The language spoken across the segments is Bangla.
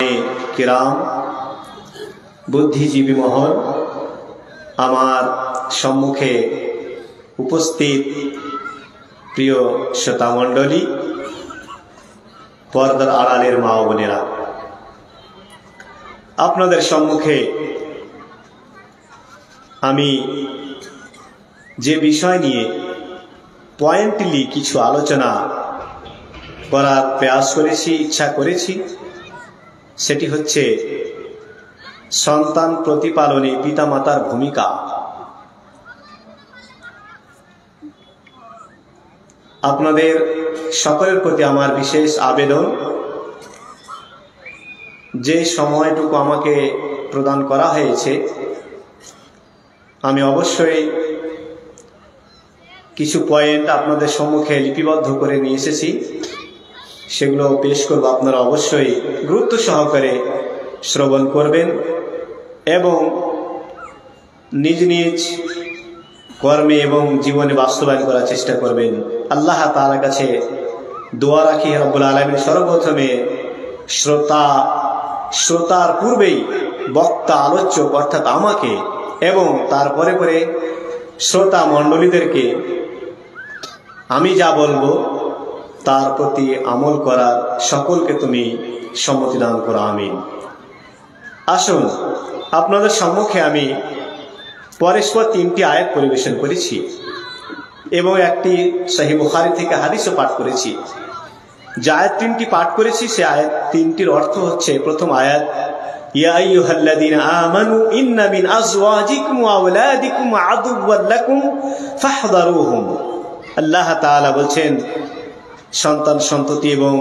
কিরাম, বুদ্ধিজীবী মহল, আমার সম্মুখে উপস্থিত প্রিয় শ্রোতা মণ্ডলী, পর্দার আড়ালের মা ও বোনেরা, আপনাদের সম্মুখে আমি যে বিষয় নিয়ে পয়েন্টলি কিছু আলোচনা করার প্রয়াস করেছি, ইচ্ছা করেছি, সেটি হচ্ছে সন্তান প্রতিপালনে পিতামাতার ভূমিকা। আপনাদের সকলের প্রতি আমার বিশেষ আবেদন, যে সময়টুকু আমাকে প্রদান করা হয়েছে আমি অবশ্যই কিছু পয়েন্ট আপনাদের সম্মুখে লিপিবদ্ধ করে নিয়ে এসেছি, সেগুলো পেশ করব। আপনারা অবশ্যই গুরুত্ব সহকারে শ্রবণ করবেন এবং নিজ নিজ কর্মে এবং জীবনে বাস্তবায়ন করার চেষ্টা করবেন। আল্লাহ তাআলার কাছে দোয়া রাখি, রব্বুল আলামিন সর্বপ্রথমে শ্রোতার পূর্বেই বক্তা, আলোচক অর্থাৎ আমাকে এবং তারপরে করে শ্রোতা মণ্ডলীদেরকে আমি যা বলবো তার প্রতি আমল করার সকলকে তুমি সম্মতি দান করো, আমিন। আসুন, আপনাদের সম্মুখে আমি পরস্পর 3টি আয়াত পরিবেশন করেছি এবং একটি সহিহ বুখারী থেকে হাদিসও পাঠ করেছি। যে আয়াত 3টি পাঠ করেছি সে আয়াত 3টির অর্থ হচ্ছে, প্রথম আয়াত, ইয়া আইয়ুহাল্লাযীনা আমানু ইন্না মিন আজওয়াজিকুম ওয়া আওলাদিকুম আদুওয়াল লাকুম ফাহযারুহুম। আল্লাহ তাআলা বলছেন, সন্তান সন্ততি এবং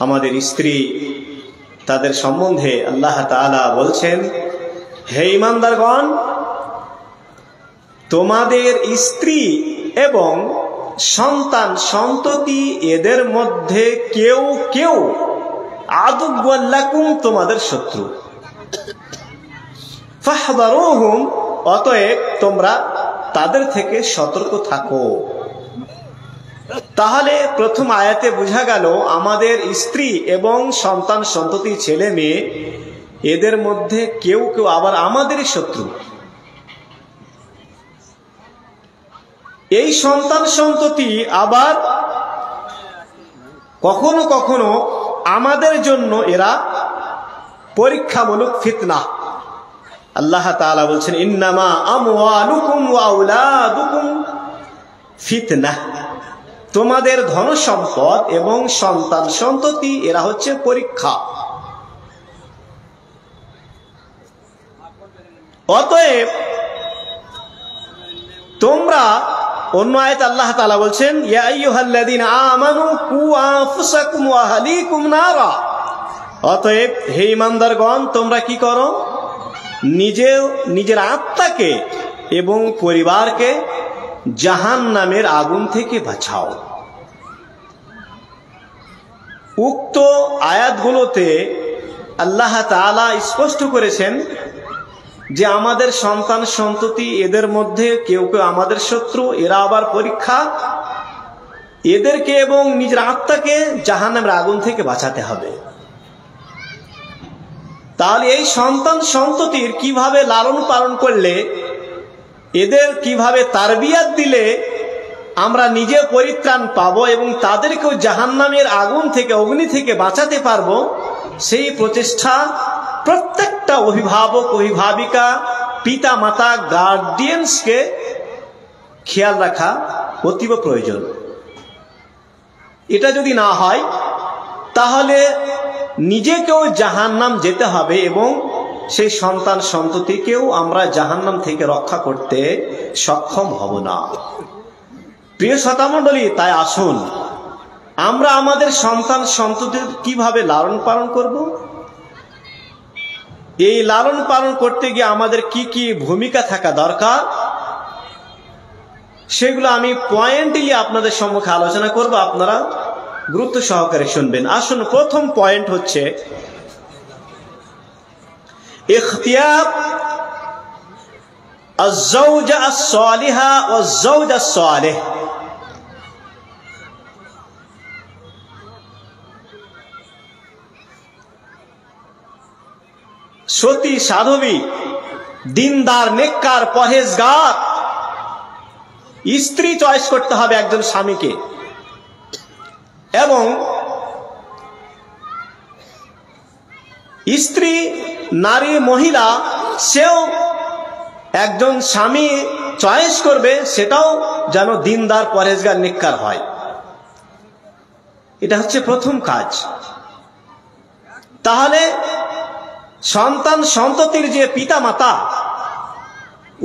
আমাদের স্ত্রী তাদের সম্বন্ধে আল্লাহ তাআলা বলছেন, হে ঈমানদারগণ, তোমাদের স্ত্রী এবং সন্তান সন্ততি এদের মধ্যে কেউ কেউ আদুওয়াল লাকুম, তোমাদের শত্রু, ফাহযারুহুম, অতএব তোমরা তাদের থেকে সতর্ক থাকো। তাহলে প্রথম আয়াতে বোঝা গেল আমাদের স্ত্রী এবং সন্তান সন্ততি, ছেলে মেয়ে, এদের মধ্যে কেউ কেউ আবার আমাদেরই শত্রু। এই সন্তান সন্ততি আবার কখনো কখনো আমাদের জন্য এরা পরীক্ষামূলক ফিতনা। আল্লাহ তাআলা বলছেন, ইন্নামা আমওয়ালুকুম ওয়া আওলাদুকুম ফিতনাহ, তোমাদের ধন সম্পদ এবং সন্তান সন্ততি এরা হচ্ছে পরীক্ষা। অতএব তোমরা, অন্য আয়াত আল্লাহ তাআলা বলছেন, ইয়া আইয়ুহাল্লাযীনা আমানু কু আনফুসাকুম ওয়া আহলিকুম নারা, অতএব হে ঈমানদারগণ, তোমরা কি করো, নিজের আত্মাকে এবং পরিবারকে জাহান্নামের আগুন থেকে বাঁচাও। উক্ত আয়াতগুলোতে আল্লাহ তাআলা স্পষ্ট করেছেন যে আমাদের সন্তান সন্ততি এদের মধ্যে কেউ কেউ আমাদের শত্রু, এরা আবার পরীক্ষা, এদেরকে এবং নিজের আত্মাকে জাহান্নামের আগুন থেকে বাঁচাতে হবে। তাহলে এই সন্তান সন্ততির কিভাবে লালন পালন করলে, এদের কিভাবে তারবিয়াত দিলে আমরা নিজে পরিত্রাণ পাবো এবং তাদেরকেও জাহান্নামের আগুন থেকে, অগ্নি থেকে বাঁচাতে পারবো, সেই প্রচেষ্টা প্রত্যেকটা অভিভাবক, অভিভাবিকা, পিতা মাতা, গার্ডিয়ানসকে খেয়াল রাখা অতীব প্রয়োজন। এটা যদি না হয় তাহলে নিজেকেও জাহান্নাম যেতে হবে এবং সেই সন্তান সন্ততিকেও আমরা জাহান্নাম থেকে রক্ষা করতে সক্ষম হব না। প্রিয় শ্রোতামণ্ডলী, তাই আসুন আমরা আমাদের সন্তান সন্ততির কিভাবে লালন পালন করব, এই লালন পালন করতে গিয়ে আমাদের কি কি ভূমিকা থাকা দরকার, সেগুলো আমি পয়েন্টলি আপনাদের সম্মুখে আলোচনা করব। আপনারা গুরুত্ব সহকারে শুনবেন। আসুন, প্রথম পয়েন্ট হচ্ছে ইখতিয়ার আয-যাওজা আস-সালিহা ওয়াজ-যাওজ আস-সালিহ। সতী সাধবী, দিনদার, নেককার, পরহেজগার স্ত্রী চয়েস করতে হবে একজন স্বামীকে। এবং স্ত্রী, নারী, মহিলা, সেও একজন স্বামী চয়েস করবে, সেটাও যেন দিনদার, পরহেজগার, নেককার হয়। এটা হচ্ছে প্রথম কাজ। তাহলে সন্তান সন্ততির যে পিতা মাতা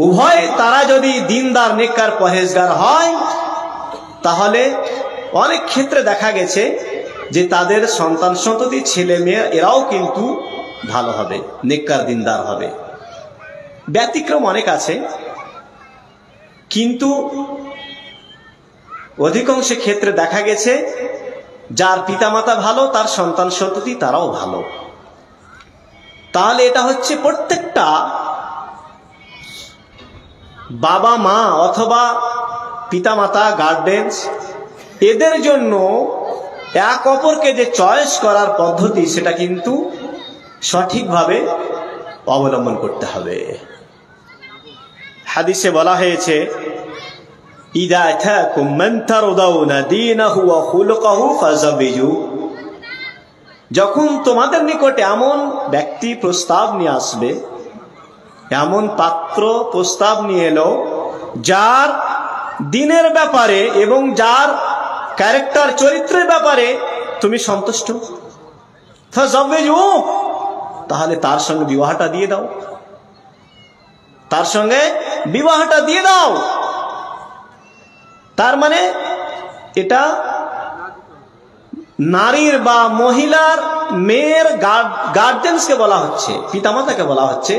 উভয় তারা যদি দিনদার, নেককার, পরহেজগার হয়, তাহলে অনেক ক্ষেত্রে দেখা গেছে যে তাদের সন্তান সন্ততি, ছেলে মেয়ে, এরাও কিন্তু ভালো হবে, নেককার, দিনদার হবে। ব্যতিক্রম অনেক আছে, কিন্তু অধিকাংশ ক্ষেত্রে দেখা গেছে যার পিতামাতা ভালো, তার সন্তান সন্ততি তারাও ভালো। তাহলে এটা হচ্ছে প্রত্যেকটা বাবা মা অথবা পিতামাতা, গার্ডিয়ানস, এদের জন্য এক অপরকে যে চয়েস করার পদ্ধতি, সেটা কিন্তু সঠিকভাবে অবলম্বন করতে হবে। হাদিসে বলা হয়েছে, ইদা আতাকুম মান তারদাউনা দীনাহু ওয়া খুলুকাহু ফাযাবিজু, যখন তোমাদের নিকটে এমন ব্যক্তি প্রস্তাব নিয়ে আসবে, এমন পাত্র প্রস্তাব নিয়ে এলো যার দিনের ব্যাপারে এবং যার ক্যারেক্টার, চরিত্রের ব্যাপারে তুমি সন্তুষ্ট, ফাযাবিজু, তাহলে তার সঙ্গে বিবাহটা দিয়ে দাও, তার সঙ্গে বিবাহটা দিয়ে দাও। তার মানে এটা নারীর বা মহিলার, মেয়ের গার্জেন্সকে বলা হচ্ছে, পিতামাতাকে বলা হচ্ছে,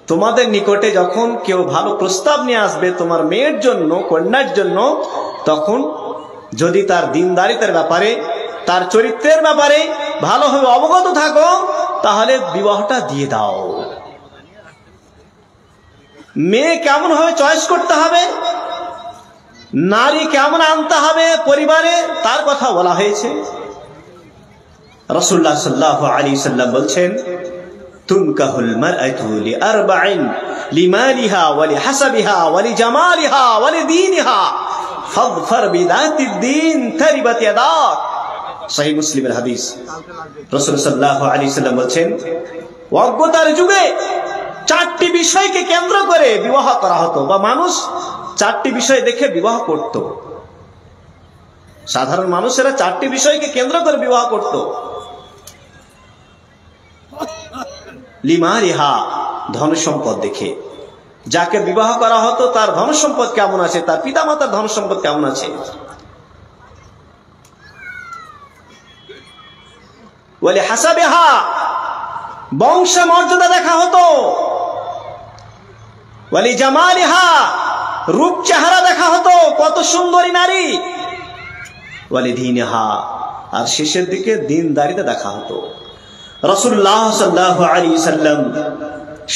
তোমাদের নিকটে যখন কেউ ভালো প্রস্তাব নিয়ে আসবে তোমার মেয়ের জন্য, কন্যার জন্য, তখন যদি তার দিনদারিতার ব্যাপারে, তার চরিত্রের ব্যাপারে ভালোভাবে অবগত থাকো, তাহলে বিবাহটা দিয়ে দাও। মেয়ে কেমন ভাবে চয়েস করতে হবে, নারী কেমন আনতে হবে পরিবারে, তার কথা বলা হয়েছে। রাসূলুল্লাহ সাল্লাল্লাহু আলাইহি সাল্লাম বলছেন, তুনকাহুল মারআতু লিআরবাইন, লিমালিহা ওয়া লিহাসাবিহা ওয়া লিজামালিহা ওয়া লিদীনিহা ফাযফার বিযাতিদ দ্বীন তারিবাত ইয়াদাক। সহিহ মুসলিমের হাদিস। রাসূল সাল্লাল্লাহু আলাইহি সাল্লাম বলছেন, অজ্ঞতার যুগে চারটি বিষয়কে কেন্দ্র করে বিবাহ করা হতো, বা মানুষ চারটি বিষয় দেখে বিবাহ করত। সাধারণ মানুষেরা চারটি বিষয়কে কেন্দ্র করে বিবাহ করত। লিমারিহা, ধন সম্পদ দেখে। যাকে বিবাহ করা হতো তার ধন সম্পদ কেমন আছে, তার পিতামাতার ধন সম্পদ কেমন আছে। ওয়ালি হাসাবিহা, বংশ মর্যাদা দেখা হতো। ওয়ালি জামালিহা, রূপ চেহারা দেখা হতো, কত সুন্দরী নারী। ওয়ালি দীনিহা, আর শেষের দিকে দিনদারিতা দেখা হতো। রাসূলুল্লাহ সাল্লাল্লাহু আলাইহি সাল্লাম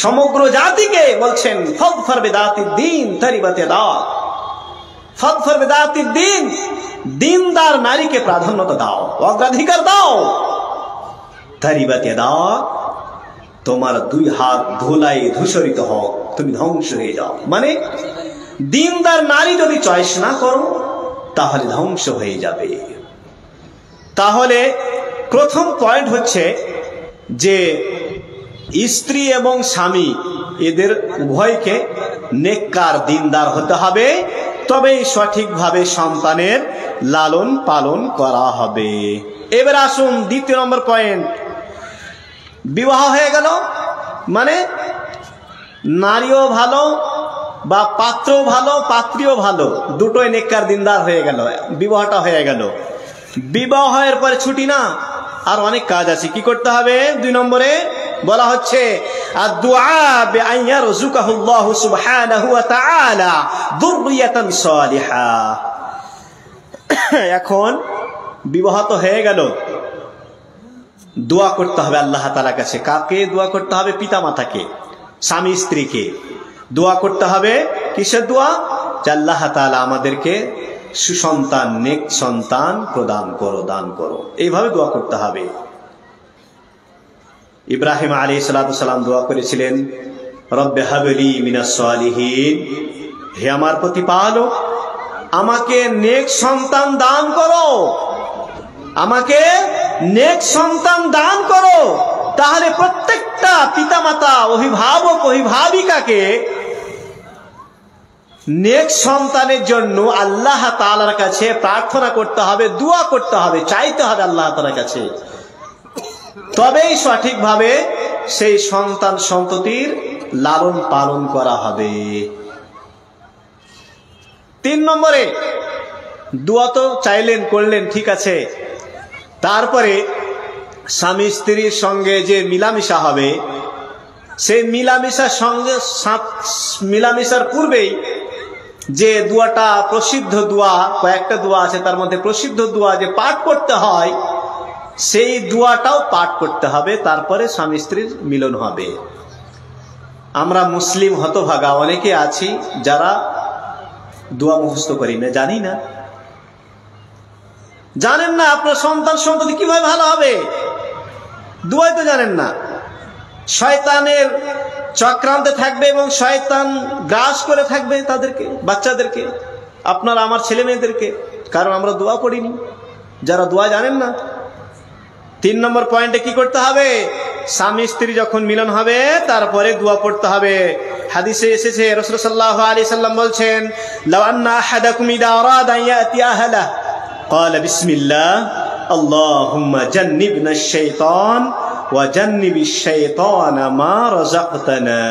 সমগ্র জাতিকে বলছেন, ফাযফার বিযাতিদ দ্বীন তারিবাত ইয়াদাক। ফাযফার বিযাতিদ দ্বীন, দিনদার নারীকে প্রাধান্যতা দাও, অগ্রাধিকার দাও। তারিবাত ইয়াদাক, তোমার দুই হাত ধুলায় ধূসরিত হোক, তুমি ধ্বংস হয়ে যাও। মানে দিনদার নারী যদি চয়েস না করো তাহলে ধ্বংস হয়ে যাবে। তাহলে প্রথম পয়েন্ট হচ্ছে যে স্ত্রী এবং স্বামী এদের উভয়কে নেককার, দিনদার হতে হবে, তবেই সঠিকভাবে সন্তানের লালন পালন করা হবে। এবার আসুন দ্বিতীয় নম্বর পয়েন্ট। বিবাহ হয়ে গেল মানে নারীও ভালো বা পাত্রও ভালো, পাত্রীও ভালো, দুটোই নেককার, দিনদার হয়ে গেল, বিবাহটা হয়ে গেল। বিবাহ হওয়ার পরে ছুটি না, আর অনেক কাজ আছে। কি করতে হবে? 2 নম্বরে বলা হচ্ছে আদ-দুআ বিআন ইয়ারযুকাহুল্লাহু সুবহানাহু ওয়া তাআলা যুররিয়াতান সালিহা। এখন বিবাহ তো হয়ে গেল, দোয়া করতে হবে আল্লাহ তাআলার কাছে। কাকে দোয়া করতে হবে? পিতা মাতাকে, স্বামী স্ত্রীকে দোয়া করতে হবে। কিসের দোয়া? যে আল্লাহ তাআলা আমাদেরকে সুসন্তান, নেক সন্তান প্রদান করো, দান করো, এইভাবে দোয়া করতে হবে। ইব্রাহিম আলাইহিস সালাম দোয়া করেছিলেন, রব্বে হাবলি মিনাস সালিহিন, হে আমার প্রতিপালক আমাকে নেক সন্তান দান করো, আমাকে নেক সন্তান দান করো। তাহলে প্রত্যেকটা পিতামাতা, অভিভাবক, অভিভাবিকাকে নেক সন্তানের জন্য আল্লাহ তাআলার কাছে প্রার্থনা করতে হবে, দোয়া করতে হবে, চাইতে হবে আল্লাহ তাআলার কাছে। তবেই সঠিকভাবে সেই সন্তান সন্ততির লালন পালন করা হবে। 3 নম্বরে, দোয়া তো চাইলেন, করলেন, ঠিক আছে। তারপরে স্বামী স্ত্রীর সঙ্গে যে মিলামিশা হবে, সেই মিলামিশার পূর্বেই যে দোয়াটা, প্রসিদ্ধ দোয়া, কয়েকটা দোয়া আছে তার মধ্যে প্রসিদ্ধ দোয়া যে পাঠ করতে হয়, সেই দোয়াটাও পাঠ করতে হবে। তারপরে স্বামী স্ত্রীর মিলন হবে। আমরা মুসলিম হতভাগা অনেকে আছি যারা দোয়া মুখস্থ করি না, জানি না, জানেন না আপনার সন্তান সন্ততি কিভাবে ভালো হবে, দোয়াই তো জানেন না। শয়তানের চক্রান্তে থাকবে এবং শয়তান গ্রাস করে থাকবে তাদেরকে, বাচ্চাদেরকে, আপনার আমার ছেলে মেয়েদেরকে, কারণ আমরা দোয়া পড়িনি, যারা দোয়া জানেন না। 3 নম্বর পয়েন্টে কি করতে হবে? স্বামী স্ত্রী যখন মিলন হবে তারপরে দোয়া পড়তে হবে। হাদিসে এসেছে, রাসূল সাল্লাল্লাহু আলাইহি সাল্লাম বলছেন, লাউ আন্না আহাদাকুম ইদা আরাদা আন ইয়াতি আহলা ক্বালা বিসমিল্লাহ আল্লাহুম্মা জান্নিবনা আশ-শাইতান ওয়া জান্নিবিশ শাইতানা মা রাযাকতানা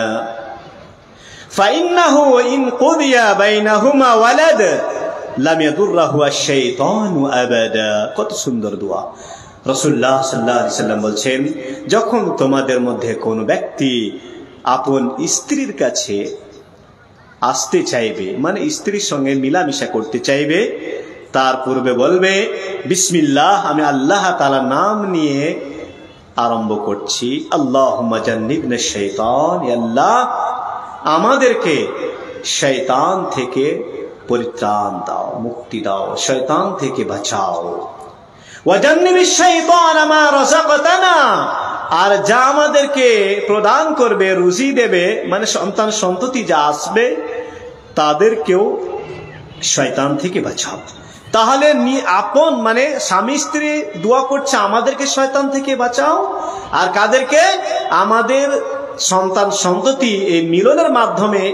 ফাইন্নাহু ইন কুদিয়া বাইনাহুমা ওয়ালাদ লাম ইয়াদুররাহু আশ-শাইতানু আবাদা। কত সুন্দর দোয়া। রাসূলুল্লাহ সাল্লাল্লাহু আলাইহি সাল্লাম বলছেন, যখন তোমাদের মধ্যে কোনো ব্যক্তি আপন স্ত্রীর কাছে আসতে চাইবে, মানে স্ত্রীর সঙ্গে মিলামিশা করতে চাইবে, তার পূর্বে বলবে বিসমিল্লাহ, আমি আল্লাহ তাআলার নাম নিয়ে আরম্ভ করছি। আল্লাহুম্মা জান্নিবনা শাইতান, ইয়া আল্লাহ আমাদেরকে শয়তান থেকে পরিত্রাণ দাও, মুক্তি দাও, শয়তান থেকে বাঁচাও। ওয়া জান্নিবিশ শাইতানা মা রাযাকতানা, আর যা আমাদেরকে প্রদান করবে, রুজি দেবে, মানে সন্তান সন্ততি যা আসবে তাদেরকেও শয়তান থেকে বাঁচাও। তাহলে আপন মানে স্বামী স্ত্রী দোয়া করছে আমাদেরকে শয়তান থেকে বাঁচাও, আর কাদেরকে? আমাদের সন্তান সন্ততি এই মিলনের মাধ্যমে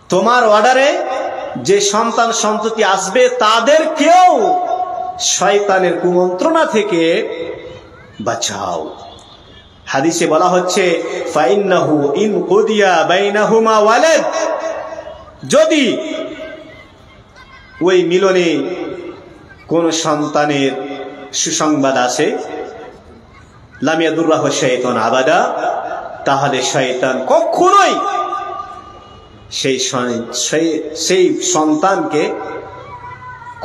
তোমার অর্ডারে যে সন্তান সন্ততি আসবে তাদেরকেও শয়তানের কুমন্ত্রণা থেকে বাঁচাও। হাদিসে বলা হচ্ছে, ফাইন্নাহু ইন কুদিয়া বাইনাহুমা ওয়ালাদ, যদি ওই মিলনে কোন সন্তানের সুসংবাদ আসে, লাম ইয়াদুররাহু শাইতান আবাদা, তাহলে শয়তান কখনোই সেই সন্তানকে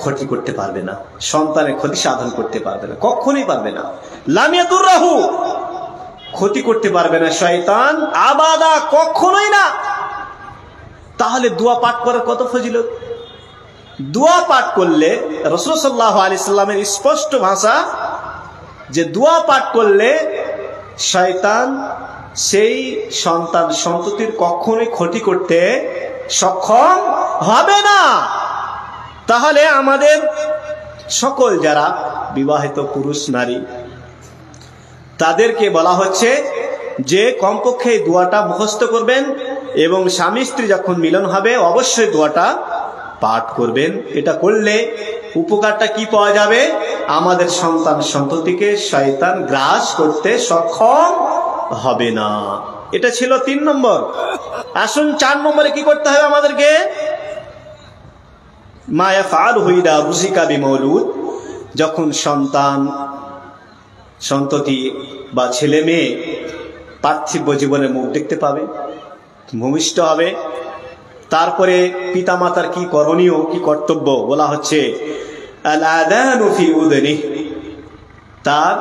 ক্ষতি করতে পারবে না, সন্তানের ক্ষতি সাধন করতে পারবে না, কখনোই পারবে না। লাম ইয়াদুররাহু, ক্ষতি করতে পারবে না শয়তান, আবাদা, কখনোই না। তাহলে দোয়া পাঠ করার কত ফজিলত। দোয়া পাঠ করলে, রাসূল সাল্লাল্লাহু আলাইহি সাল্লামের স্পষ্ট ভাষা যে দোয়া পাঠ করলে শয়তান সেই সন্তান সন্ততির কখনোই ক্ষতি করতে সক্ষম হবে না। তাহলে আমাদের সকল যারা বিবাহিত পুরুষ নারী, তাদেরকে বলা হচ্ছে যে কমপক্ষে দোয়াটা মুখস্থ করবেন এবং স্বামী স্ত্রী যখন মিলন হবে অবশ্যই দোয়াটা পাঠ করবেন। এটা করলে উপকারটা কি পাওয়া যাবে? আমাদের সন্তান সন্ততিকে শয়তান গ্রাস করতে সক্ষম হবে না। এটা ছিল 3 নম্বর। আসুন 4 নম্বরে কি করতে হবে আমাদেরকে? মা ইয়াফআলুহু ইদা রুজিকা বিমাউলুদ, যখন সন্তান সন্ততি বা ছেলে মেয়ে পার্থিব জীবনে মুখ দেখতে পাবে, ভূমিষ্ঠ হবে, তারপরে পিতামাতার কি করণীয়, কি কর্তব্য বলা হচ্ছে, আল আযানু ফি উযুনিহি, তার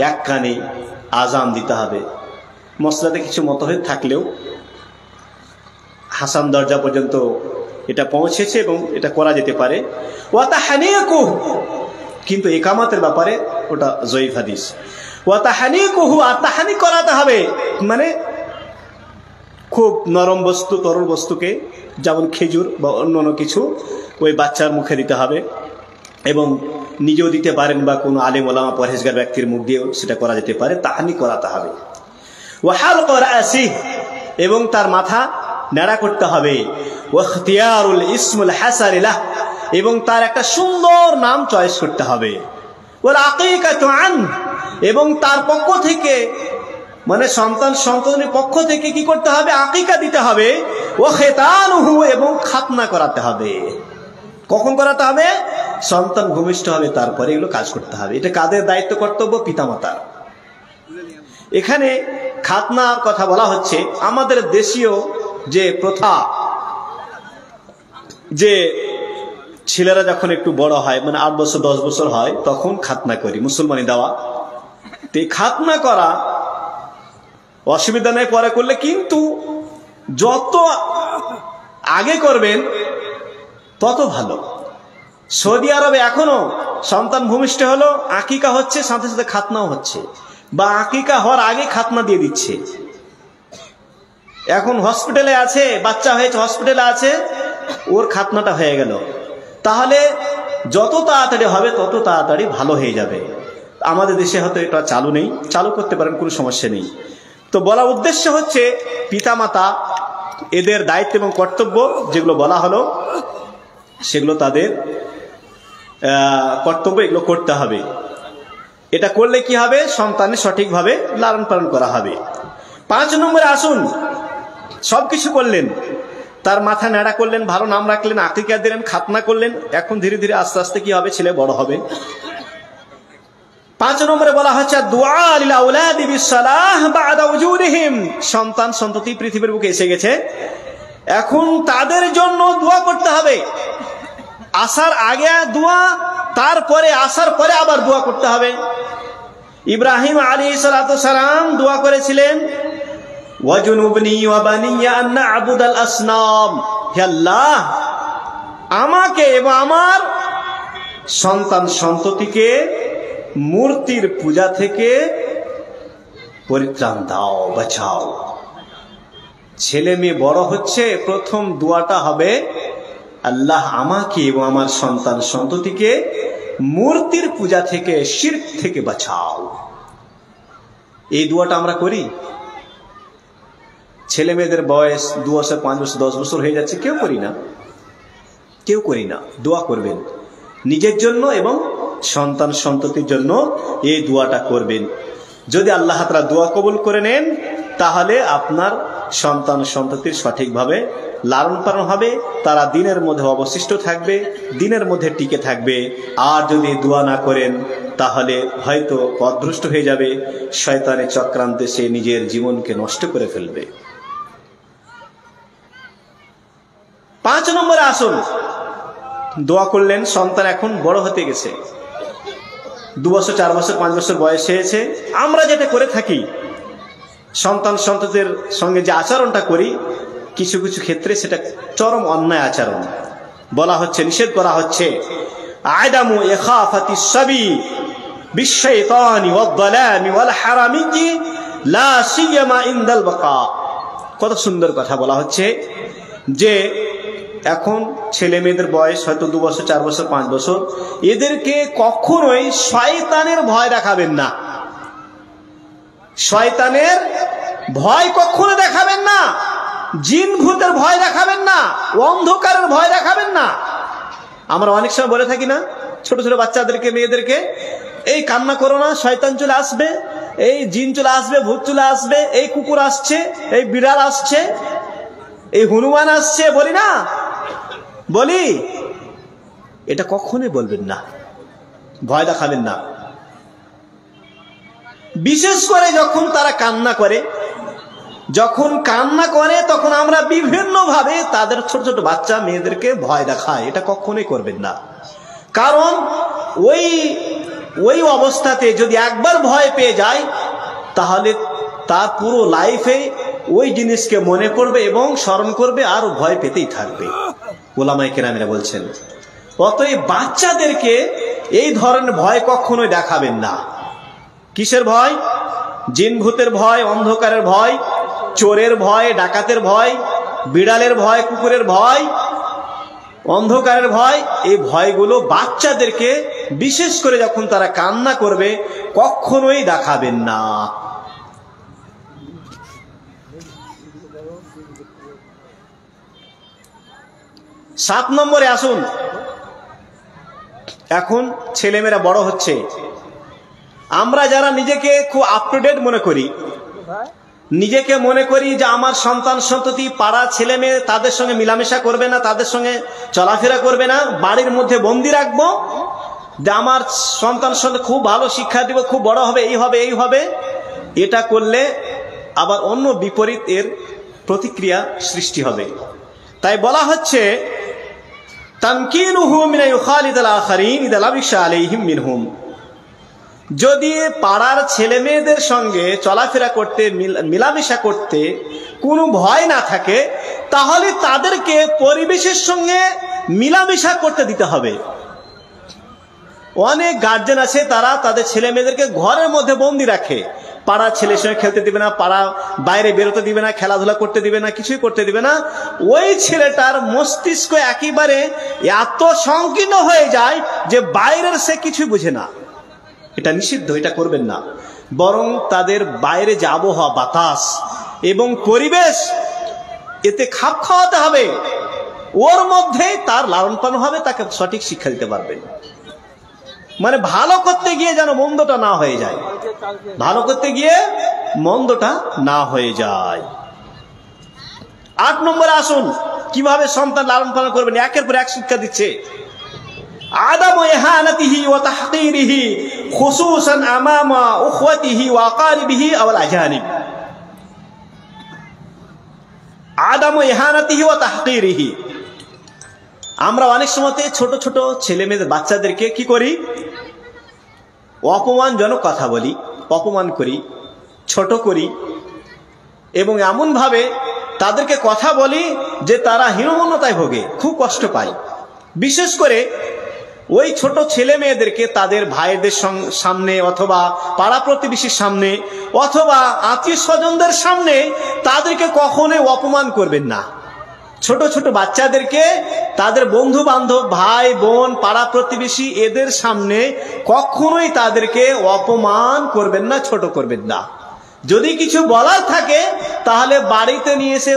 এক কানে আযান দিতে হবে। মসলাতে কিছু মতভেদ থাকলেও হাসান দরজা পর্যন্ত এটা পৌঁছেছে এবং এটা করা যেতে পারে। ওয়া তাহনিকুহু, কিন্তু ইকামতের ব্যাপারে ওটা জয়ীফ হাদিস। ওয়া তাহনিকুহু, আর তাহনিক করাতে হবে, মানে খুব নরম বস্তু, তরল বস্তুকে, যেমন খেজুর বা অন্য কিছু ওই বাচ্চার মুখে দিতে হবে, এবং নিজেও দিতে পারেন বা কোনো আলেম ওলামা পরহেজগার ব্যক্তির মুখ দিয়েও সেটা করা যেতে পারে। তাহনিক করাতে হবে। ওয়া হালক রাসিহি, এবং তার মাথা নেড়া করতে হবে। ওয়া ইখতিয়ারুল ইসমুল হাসান লাহ, এবং তার একটা সুন্দর নাম চয়েস করতে হবে। ওয়াল আকিকাতু আন, এবং তার পক্ষ থেকে, মানে সন্তানের পক্ষ থেকে কি করতে হবে? আকিকা দিতে হবে। ওয়া খিতানুহু, এবং খাতনা করাতে হবে। কখন করাতে হবে? সন্তান ভূমিষ্ঠ হবে তারপরে এগুলো কাজ করতে হবে। এটা কাদের দায়িত্ব, কর্তব্য? পিতামাতার। এখানে খাতনার কথা বলা হচ্ছে। আমাদের দেশীয় যে প্রথা, যে ছেলেরা যখন একটু বড় হয়, মানে 8 বছর 10 বছর হয়, তখন খাতনা করি, মুসলমানি দেওয়া। তো এই খাতনা করা অসুবিধা নেই পরে করলে, কিন্তু যত আগে করবেন তত ভালো। সৌদি আরবে এখনো সন্তান ভূমিষ্ঠ হলো, আকিকা হচ্ছে, সাথে সাথে খাতনাও হচ্ছে, বা আকিকা হওয়ার আগে খাতনা দিয়ে দিচ্ছে। এখন হসপিটালে আছে, বাচ্চা হয়েছে, হসপিটালে আছে, ওর খাতনাটা হয়ে গেল। তাহলে যত তাড়াতাড়ি হবে তত তাড়াতাড়ি ভালো হয়ে যাবে। আমাদের দেশে হয়তো এটা চালু নেই, চালু করতে পারেন, কোনো সমস্যা নেই। তো বলার উদ্দেশ্য হচ্ছে পিতামাতা এদের দায়িত্ব এবং কর্তব্য যেগুলো বলা হলো, সেগুলো তাদের কর্তব্য, এগুলো করতে হবে। এটা করলে কি হবে? সন্তানের সঠিকভাবে লালন পালন করা হবে। 5 নম্বরে আসুন, সবকিছু করলেন, তার মাথা নেড়া করলেন, ভালো নাম রাখলেন, আকিকা দিলেন, খাতনা করলেন। এখন ধীরে ধীরে আস্তে আস্তে কি হবে? ছেলে বড় হবে। 5 নম্বরে বলা হচ্ছে দুআ লিল আওলাদি বিসসালাহ বাদা উজুদিহিম। সন্তান সন্ততি পৃথিবীর বুকে এসে গেছে, এখন তাদের জন্য দোয়া করতে হবে। আসার আগে দোয়া, তারপরে আসার পরে আবার দোয়া করতে হবে। ইব্রাহিম আলাইহিস সালাতু সালাম দোয়া করেছিলেন, ওয়াজুনুবনি ওয়া বানিয়া আন না'বুদাল আসনাম। হে আল্লাহ, আমাকে এবং আমার সন্তান সন্ততিকে মূর্তির পূজা থেকে পরিত্রাণ দাও, বাঁচাও। ছেলে মেয়ে বড় হচ্ছে, প্রথম দোয়াটা হবে, আল্লাহ আমাকে এবং আমার সন্তান সন্ততিকে মূর্তির পূজা থেকে, শিরক থেকে বাঁচাও। এই দোয়াটা আমরা করি। ছেলে মেয়েদের বয়স 2 বছর 5 বছর 10 বছর হয়ে যাচ্ছে, কেউ করি না, কেউ করি না। দোয়া করবেন নিজের জন্য এবং সন্তান সন্ততির জন্য, এই দোয়াটা করবেন। যদি আল্লাহ তাআলা দোয়া কবুল করে নেন, তাহলে আপনার সন্তান সন্ততির সঠিকভাবে লালন পালন হবে, তারা দিনের মধ্যে অবশিষ্ট থাকবে, দিনের মধ্যে টিকে থাকবে। আর যদি দোয়া না করেন, তাহলে হয়তো পথভ্রষ্ট হয়ে যাবে, শয়তানের চক্রান্তে সে নিজের জীবনকে নষ্ট করে ফেলবে। 5 নম্বরে আসুন, দোয়া করলেন, সন্তান এখন বড় হতে গেছে, 2 বছর 4 বছর 5 বছর বয়স হয়েছে। আমরা যেটা করে থাকি, সন্তান সন্ততির সঙ্গে যে আচরণটা করি, কিছু কিছু ক্ষেত্রে সেটা চরম অন্যায় আচরণ। বলা হচ্ছে, নিষেধ করা হচ্ছে, আদামু ইখাফাতি সাবি বিশাইতানি ওয়াদ-দালামি ওয়াল হারামি লা সিয়ামা ইনদাল বাকা। কত সুন্দর কথা বলা হচ্ছে যে এখন ছেলে মেয়েদের বয়স হয়তো 2 বছর 4 বছর 5 বছর, এদেরকে কখনোই শয়তানের ভয় দেখাবেন না। শয়তানের ভয় কখনো দেখাবেন না, জিন ভূতের ভয় দেখাবেন না, অন্ধকারের ভয় দেখাবেন না। আমরা অনেক সময় বলে থাকি না, ছোট ছোট বাচ্চাদেরকে, মেয়েদেরকে, এই কান্না করো না, শয়তান চলে আসবে, এই জিন চলে আসবে, ভূত চলে আসবে, এই কুকুর আসছে, এই বিড়াল আসছে, এই হনুমান আসছে, বলি না? বলি। এটা কখনোই বলবেন না, ভয় দেখাবেন না। বিশেষ করে যখন তারা কান্না করে, তখন আমরা বিভিন্ন ভাবে তাদের ছোট ছোট বাচ্চা মেয়েদেরকে ভয় দেখাই। এটা কখনোই করবেন না, কারণ ওই অবস্থাতে যদি একবার ভয় পেয়ে যায়, তাহলে তার পুরো লাইফে ওই জিনিসকে মনে করবে এবং স্মরণ করবে, আর ভয় পেতেই থাকবে। ওলামায়ে কেরামেরা বলছেন, অতএব বাচ্চাদেরকে এই ধরনের ভয় কখনোই দেখাবেন না। কিসের ভয়? জিন ভূতের ভয়, অন্ধকারের ভয়, চোরের ভয়, ডাকাতের ভয়, বিড়ালের ভয়, কুকুরের ভয়, অন্ধকারের ভয়। এই ভয়গুলো বাচ্চাদেরকে বিশেষ করে যখন তারা কান্না করবে কখনোই দেখাবেন না। 7 নম্বরে আসুন। এখন ছেলেমেয়েরা বড় হচ্ছে, আমরা যারা নিজেকে খুব আপ টু ডেট মনে করি, নিজেকে মনে করি যে আমার সন্তান সন্ততি পাড়া ছেলে মেয়ে তাদের সঙ্গে মিলামেশা করবে না, তাদের সঙ্গে চলাফেরা করবে না, বাড়ির মধ্যে বন্দি রাখবো, যে আমার সন্তান সন্ততি খুব ভালো শিক্ষা দিব, খুব বড় হবে, এই হবে এই হবে। এটা করলে আবার অন্য বিপরীত এর প্রতিক্রিয়া সৃষ্টি হবে। তাই বলা হচ্ছে তামকিনুহু মিন ইউখালিদাল আখারিন ইযা লাবিসা আলাইহিম মিনহুম, যদি পাড়ার ছেলে মেয়েদের সঙ্গে চলাফেরা করতে, মিলামেশা করতে কোনো ভয় না থাকে, তাহলে তাদেরকে পরিবেশের সঙ্গে মিলামেশা করতে দিতে হবে। অনেক গার্জেন আছে তারা তাদের ছেলে মেয়েদেরকে ঘরের মধ্যে বন্দি রাখে, পাড়ার ছেলের সঙ্গে খেলতে দিবে না, পাড়া বাইরে বেরোতে দিবে না, খেলাধুলা করতে দিবে না, কিছুই করতে দিবে না। ওই ছেলেটার মস্তিষ্ক একেবারে এত সংকীর্ণ হয়ে যায় যে বাইরের সে কিছুই বুঝে না। এটা নিষিদ্ধ, এটা করবেন না। বরং তাদের বাইরে যে আবহাওয়া, বাতাস এবং পরিবেশ, এতে খাপ খাওয়াতে হবে, ওর মধ্যে তার লালন পালন হবে, তাকে সঠিক শিক্ষা দিতে পারবেন। মানে ভালো করতে গিয়ে যেন মন্দটা না হয়ে যায়, ভালো করতে গিয়ে মন্দটা না হয়ে যায়। 8 নম্বরে আসুন, কিভাবে সন্তান লালন পালন করবেন। একের পর এক শিক্ষা দিচ্ছে। আদামু ইহানাতিহি ওয়া তাহকিরিহি খুসুসান আমামা উখওয়াতিহি ওয়া আকারিবিহি আওয়াল আজানিব। আদামু ইহানাতিহি ওয়া তাহকিরিহি, আমরা অনেক সময় ছোট ছোট ছেলে মেয়েদের, বাচ্চাদেরকে কি করি? অপমানজনক কথা বলি, অপমান করি, ছোট করি, এবং এমন ভাবে তাদেরকে কথা বলি যে তারা হীনমন্যতায় ভোগে, খুব কষ্ট পায়। বিশেষ করে ওই ছোট ছেলে মেয়েদেরকে তাদের ভাইদের সামনে, অথবা পাড়া প্রতিবেশীর সামনে, অথবা আত্মীয় স্বজনদের সামনে তাদেরকে কখনোই অপমান করবেন না। ছোট ছোট বাচ্চাদেরকে তাদের বন্ধু বান্ধব, ভাই বোন, পাড়া প্রতিবেশী, এদের সামনে কখনোই তাদেরকে অপমান করবেন না, ছোট করবেন না। যদি কিছু বলার থাকে তাহলে বাড়িতে নিয়ে এসে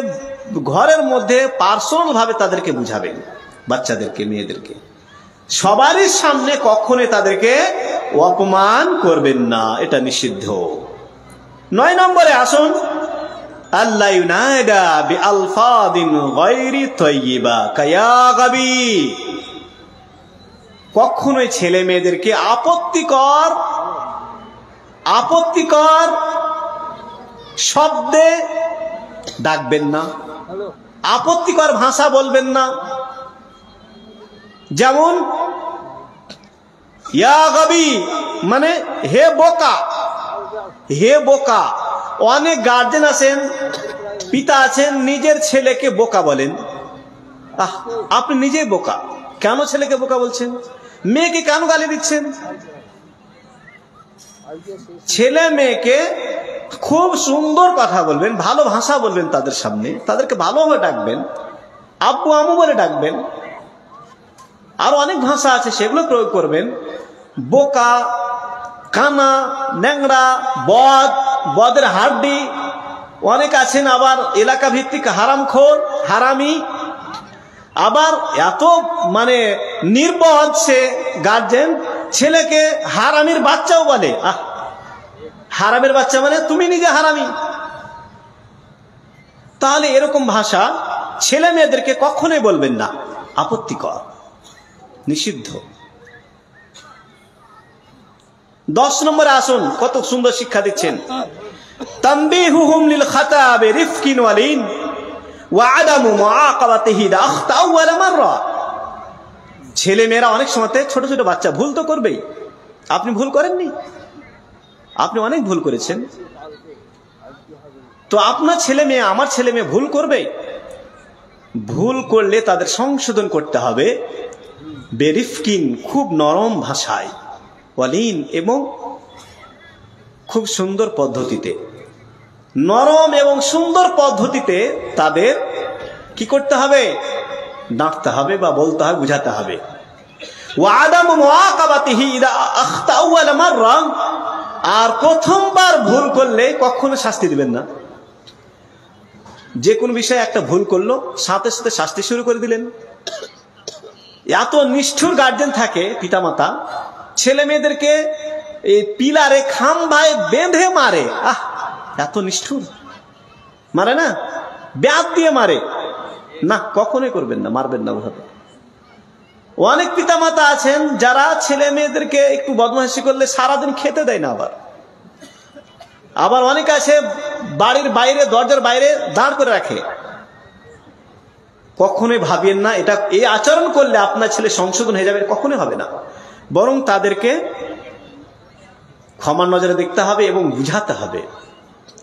ঘরের মধ্যে পার্সোনাল ভাবে তাদেরকে বুঝাবেন। বাচ্চাদেরকে, মেয়েদেরকে সবারই সামনে কখনোই তাদেরকে অপমান করবেন না, এটা নিষিদ্ধ। 9 নম্বরে আসুন, আল্লাহ ইউনাদা বিআলফাদিন গায়রি তাইয়্যিবা কায়া গাবি। কখনোই ছেলে মেয়েদেরকে আপত্তিকর শব্দে ডাকবেন না, আপত্তিকর ভাষা বলবেন না। যেমন ইয়া গাবি মানে হে বোকা, হে বোকা। অনেক গার্জেন আছেন, পিতা আছেন, নিজের ছেলেকে বোকা বলেন। আপনি নিজেই বোকা, কেন ছেলেকে বোকা বলছেন? মেয়েকে কেন গালি দিচ্ছেন? ছেলে মেয়েকে খুব সুন্দর কথা বলবেন, ভালো ভাষা বলবেন তাদের সামনে, তাদেরকে ভালোভাবে ডাকবেন, আব্বু আম্মু বলে ডাকবেন। আর অনেক ভাষা আছে সেগুলো প্রয়োগ করবেন। বোকা, কানা, ন্যাংরা, বদের হাড্ডি, অনেক আছেন আবার এলাকা ভিত্তিক হারামখোর, হারামি। আবার এত মানে নির্বোধ সে গার্জেন, ছেলেকে হারামির বাচ্চাও বলে। হারামের বাচ্চা মানে তুমি নিজে হারামি। তাহলে এরকম ভাষা ছেলে মেয়েদেরকে কখনোই বলবেন না, আপত্তিকর, নিষিদ্ধ। 10 নম্বরে আসুন, কত সুন্দর শিক্ষা দিচ্ছেন। তানবিহুহুম লিল খাতা বিরিফকিন ওয়ালিন ওয়া আদামু মুআকাবাতিহি ইযা আখতা আউয়াল মাররা। ছেলে মেয়েরা অনেক সময়, ছোট ছোট বাচ্চা ভুল তো করবেই। আপনি ভুল করেননি? আপনি অনেক ভুল করেছেন। তো আপনার ছেলে মেয়ে, আমার ছেলে মেয়ে ভুল করবে। ভুল করলে তাদের সংশোধন করতে হবে বেরিফকিন, খুব নরম ভাষায়, ওয়ালিন এবং খুব সুন্দর পদ্ধতিতে, নরম এবং সুন্দর পদ্ধতিতে তাদের কি করতে হবে? ডাকতে হবে বা বলতে হবে, বুঝাতে হবে। আর প্রথমবার ভুল করলে কখনো শাস্তি দিবেন না। যে কোনো বিষয়ে একটা ভুল করলো, সাথে সাথে শাস্তি শুরু করে দিলেন। এত নিষ্ঠুর গার্জেন থাকে, পিতামাতা ছেলে মেয়েদেরকে এই পিলারে খাম্বায় বেঁধে মারে। এত নিষ্ঠুর, মারে না, ব্যাট দিয়ে মারে না, কখনোই করবেন না, মারবেন না ওভাবে। অনেক পিতামাতা আছেন যারা ছেলে মেয়েদেরকে একটু বদমাইশি করলে সারাদিন খেতে দেয় না। আবার অনেক আছে বাড়ির বাইরে, দরজার বাইরে দাঁড় করে রাখে। কখনোই ভাবিয়েন না এটা, এই আচরণ করলে আপনার ছেলে সংশোধন হয়ে যাবে, কখনোই হবে না। বরং তাদেরকে ক্ষমার নজরে দেখতে হবে এবং বুঝাতে হবে,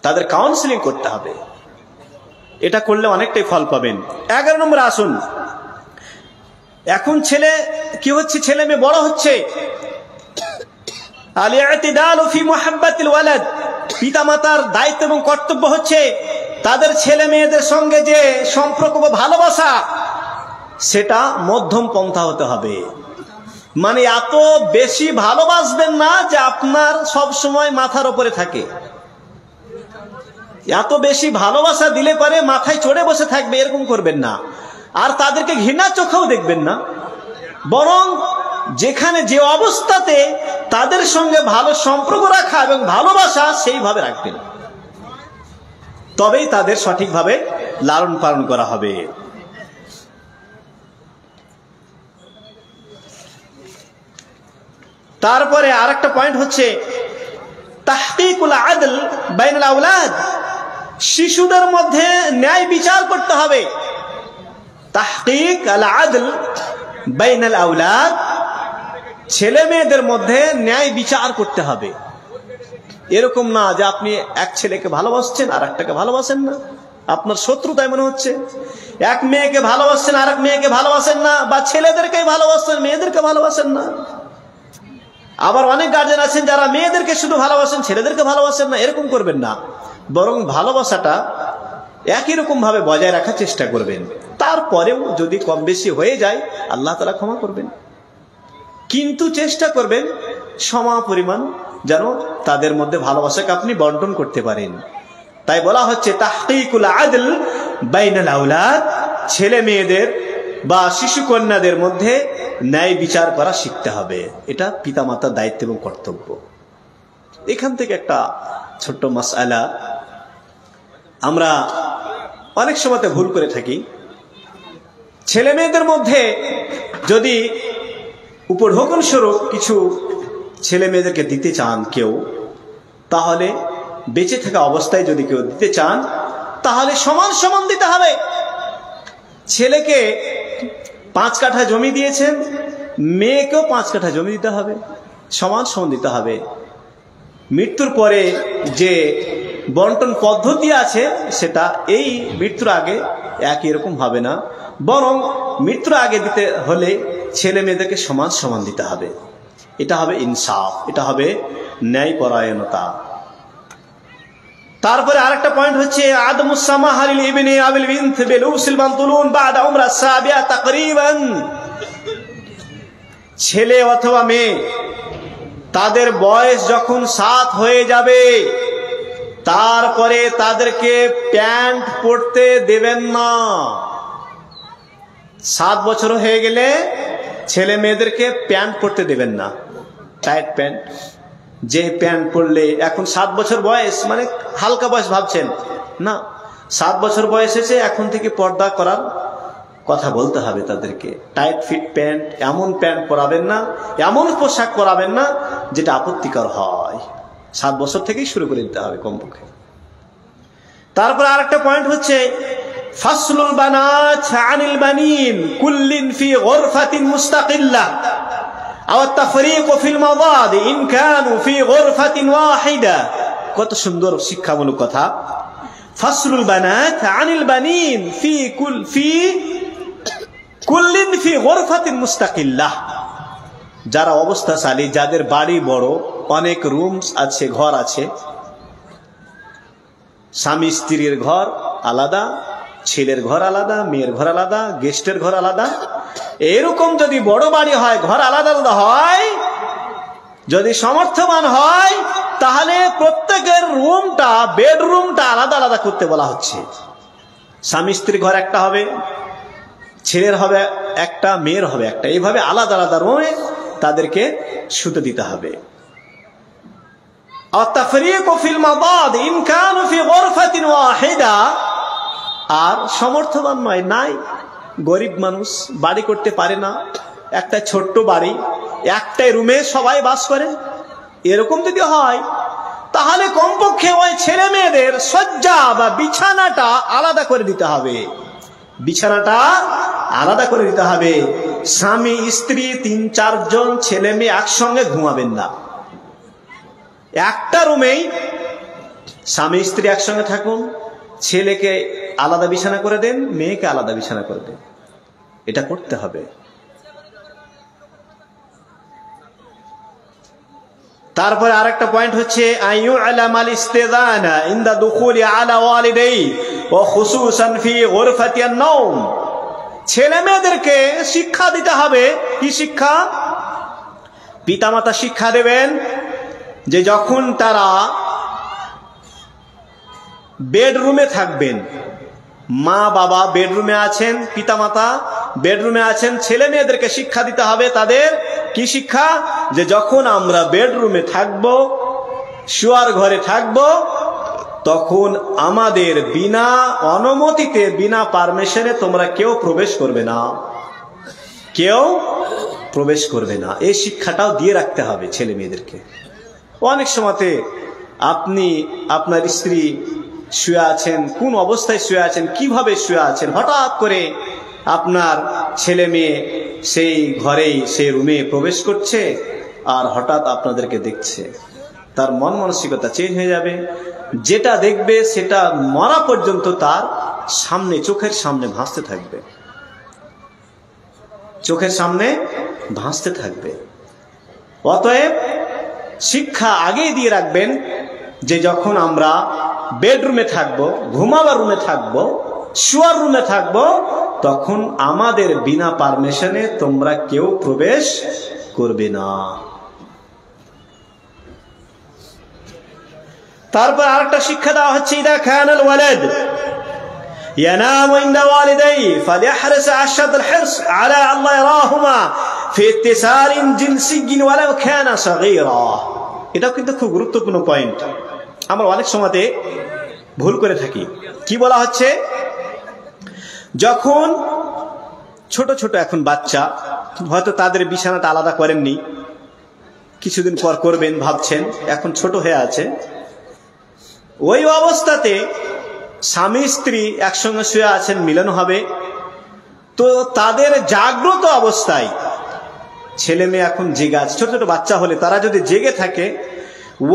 তাদের কাউন্সিলিং করতে হবে। এটা করলে অনেকটাই ফল পাবেন। 11 নম্বরে আসুন। এখন ছেলে কি হচ্ছে? ছেলে মেয়ে বড় হচ্ছে। আল-ই'তিদালু ফি মুহাব্বাতিল ওয়ালাদ, পিতামাতার দায়িত্ব এবং কর্তব্য হচ্ছে তাদের ছেলে মেয়েদের সঙ্গে যে সম্পর্ক বা ভালোবাসা, সেটা মধ্যম পন্থা হতে হবে। মানে এত বেশি ভালোবাসবেন না যে আপনার সব সময় মাথার উপরে থাকে। এত বেশি ভালোবাসা দিলে পরে মাথায় চড়ে বসে থাকবে, এরকম করবেন না। আর তাদেরকে ঘৃণা চোখেও দেখবেন না, বরং যেখানে যে অবস্থাতে তাদের সঙ্গে ভালো সম্পর্ক রাখা এবং ভালোবাসা, সেইভাবে রাখবেন। তবেই তাদের সঠিকভাবে লালন পালন করা হবে। তারপরে আরেকটা পয়েন্ট হচ্ছে তাহকিকুল আদল বাইনাল আওলাদ, শিশুদের মধ্যে ন্যায় বিচার করতে হবে। তাহকিক আল আদল বাইনাল আওলাদ, ছেলে মেয়েদের মধ্যে ন্যায় বিচার করতে হবে। এরকম না যে আপনি এক ছেলেকে ভালোবাসছেন আর একটাকে ভালোবাসেন না, আপনার শত্রু তাই মনে হচ্ছে। এক মেয়েকে ভালোবাসছেন আর এক মেয়েকে ভালোবাসেন না, বা ছেলেদেরকেই ভালোবাসছেন মেয়েদেরকে ভালোবাসেন না। আবার অনেক গার্জেন আছেন যারা মেয়েদেরকে শুধু ভালোবাসেন, ছেলেদেরকে ভালোবাসেন না। এরকম করবেন না, বরং ভালোবাসাটা একই রকম ভাবে বজায় রাখার চেষ্টা করবেন। তারপরেও যদি কম বেশি হয়ে যায়, আল্লাহ তাআলা ক্ষমা করবেন, কিন্তু চেষ্টা করবেন সম পরিমাণ যেন তাদের মধ্যে ভালোবাসাকে আপনি বন্টন করতে পারেন। তাই বলা হচ্ছে তাহকিকুল আদল বাইনাল আওলাদ, ছেলে মেয়েদের বা শিশু কন্যাদের মধ্যে ন্যায় বিচার করা শিখতে হবে। এটা পিতামাতার দায়িত্ব এবং কর্তব্য। এখান থেকে একটা ছোট্ট মাসআলা, আমরা অনেক সময় ভুল করে থাকি। ছেলে মেয়েদের মধ্যে যদি উপঢৌকন স্বরূপ কিছু ছেলে মেয়েদেরকে দিতে চান কেউ, তাহলে বেঁচে থাকা অবস্থায় যদি কেউ দিতে চান, তাহলে সমান সমান দিতে হবে। ছেলেকে 5 কাঠা জমি দিয়েছেন, মেয়েকেও 5 কাঠা জমি দিতে হবে, সমান সমান দিতে হবে। মৃত্যুর পরে যে বন্টন পদ্ধতি আছে, সেটা এই মৃত্যুর আগে একই রকম হবে না, বরং মৃত্যুর আগে দিতে হলে ছেলে মেয়েদেরকে সমান সমান দিতে হবে। এটা হবে ইনসাফ, এটা হবে ন্যায়পরায়ণতা। তারপরে আরেকটা পয়েন্ট হচ্ছে আদমুস সামাহা লিল ইবনি আবিল বিনত বিলুসিল মানতুলুন বাদা উমরা সাবিয়া তাকরিবান, ছেলে অথবা মেয়ে তাদের বয়স যখন 7 হয়ে যাবে, তারপরে তাদেরকে প্যান্ট পরতে দেবেন না। 7 বছর হয়ে গেলে ছেলে মেয়েদেরকে প্যান্ট পরতে দেবেন না, টাইট প্যান্ট। যে প্যান্ট পরলে এখন 7 বছর বয়স মানে হালকা বয়স ভাবছেন না, 7 বছর বয়স এসে এখন থেকে পর্দা করার কথা বলতে হবে তাদেরকে। টাইট ফিট প্যান্ট, এমন প্যান্ট পরাবেন না, এমন পোশাক পরাবেন না যেটা আপত্তিকর হয়। 7 বছর থেকেই শুরু করে দিতে হবে কমপক্ষে। তারপর আরেকটা পয়েন্ট হচ্ছে ফাসলুল বানাত আনিল বানিন কুল্লিন ফি গুরফাতিন মুস্তাকিল্লা আও তাফরীকু ফিল মাওয়াদ ইন কানু ফি গুরফাতিন ওয়াহিদা। কত সুন্দর শিক্ষামূলক কথা। ফাসলুল বানাত আনিল বানিন ফি কুল্লিন ফি গুরফাতিন মুস্তাকিল্লা, যারা অবস্থাশালী, যাদের বাড়ি বড়, অনেক রুমস আছে, ঘর আছে। স্বামী স্ত্রীর ঘর আলাদা, ছেলের ঘর আলাদা, মেয়ের ঘর আলাদা, গেস্টের ঘর আলাদা। এরকম যদি বড় বাড়ি হয়, ঘর আলাদা আলাদা হয়, যদি সমর্থবান হয়, তাহলে প্রত্যেকের রুমটা, বেডরুমটা আলাদা আলাদা করতে বলা হচ্ছে। স্বামী স্ত্রীর ঘর একটা হবে, ছেলের হবে একটা, মেয়ের হবে একটা, এইভাবে আলাদা আলাদা রুমে তাদেরকে শুতে দিতে হবে। আর সমর্থবান নয়, নাই, গরিব মানুষ, বাড়ি করতে পারে না, একটা ছোট্ট বাড়ি, একটাই রুমে সবাই বাস করে, এরকম যদি হয় তাহলে কমপক্ষে ওই ছেলে মেয়েদের শয্যা বা বিছানাটা আলাদা করে দিতে হবে। বিছানাটা আলাদা করে দিতে হবে। স্বামী স্ত্রী 3-4 জন ছেলে মেয়ে একসঙ্গে ঘুমাবেন না। একটা রুমেই স্বামী স্ত্রী একসঙ্গে থাকুন, ছেলেকে আলাদা বিছানা করে দেন, মেয়েকে আলাদা বিছানা করে দেন, এটা করতে হবে। তারপরে আরেকটা পয়েন্ট হচ্ছে আইয়ু'লামাল ইস্তিযানা ইনদা দুখুলি আলা ওয়ালিদাই ওয়া খুসুসান ফি গুরফাতি আন-নাওম। ছেলে মেয়েদেরকে শিক্ষা দিতে হবে। কি শিক্ষা? পিতামাতা শিক্ষা দেবেন যে যখন তারা বেডরুমে থাকবেন, মা বাবা বেডরুমে আছেন, পিতামাতা বেডরুমে আছেন, ছেলে মেয়েদেরকে শিক্ষা দিতে হবে। তাদের কি শিক্ষা? যে যখন আমরা বেডরুমে থাকব, শোয়ার ঘরে থাকব, তখন আমাদের বিনা অনুমতিতে, বিনা পারমিশনে তোমরা কেউ প্রবেশ করবে না, কেউ প্রবেশ করবে না। এই শিক্ষাটাও দিয়ে রাখতে হবে ছেলে মেয়েদেরকে। অনেক সময়তে আপনি আপনার স্ত্রী শুয়ে আছেন, কোন অবস্থায় শুয়ে আছেন, কিভাবে শুয়ে আছেন, হঠাৎ করে আপনার ছেলে মেয়ে সেই ঘরেই, সেই রুমে প্রবেশ করছে, আর হঠাৎ আপনাদেরকে দেখছে, তার মন মানসিকতা চেঞ্জ হয়ে যাবে। যেটা দেখবে সেটা মরা পর্যন্ত তার সামনে, চোখের সামনে ভাসতে থাকবে, চোখের সামনে ভাসতে থাকবে। অতএব শিক্ষা আগেই দিয়ে রাখবেন যে যখন আমরা বেডরুমে থাকবো, ঘুমাবার রুমে থাকবো, শোয়ার রুমে থাকবো, তখন আমাদের বিনা পারমিশনে তোমরা কেউ প্রবেশ করবে না। তারপর আরেকটা শিক্ষা দেওয়া হচ্ছে ইদা কানাল ওয়ালাদ ইয়ানামু ইনদা ওয়ালিদাই ফালিহরিস আশাদ আল-হিরস আলা আল্লাহ ইয়ারাহুমা ফি ইত্তিসালিন জিনসিয়্যিন ওয়ালাউ কানা সাগীরা। এটা কিন্তু খুব গুরুত্বপূর্ণ পয়েন্ট, আমরা অনেক সময়তে ভুল করে থাকি। কি বলা হচ্ছে? যখন ছোট ছোট এখন বাচ্চা, হয়তো তাদের বিছানাটা আলাদা করেননি, কিছুদিন পর করবেন ভাবছেন, এখন ছোট হয়ে আছে, ওই অবস্থাতে স্বামী স্ত্রী একসঙ্গে শুয়ে আছেন, মিলন হবে, তো তাদের জাগ্রত অবস্থায়, ছেলে মেয়ে এখন জেগে আছে, ছোট ছোট বাচ্চা হলে তারা যদি জেগে থাকে,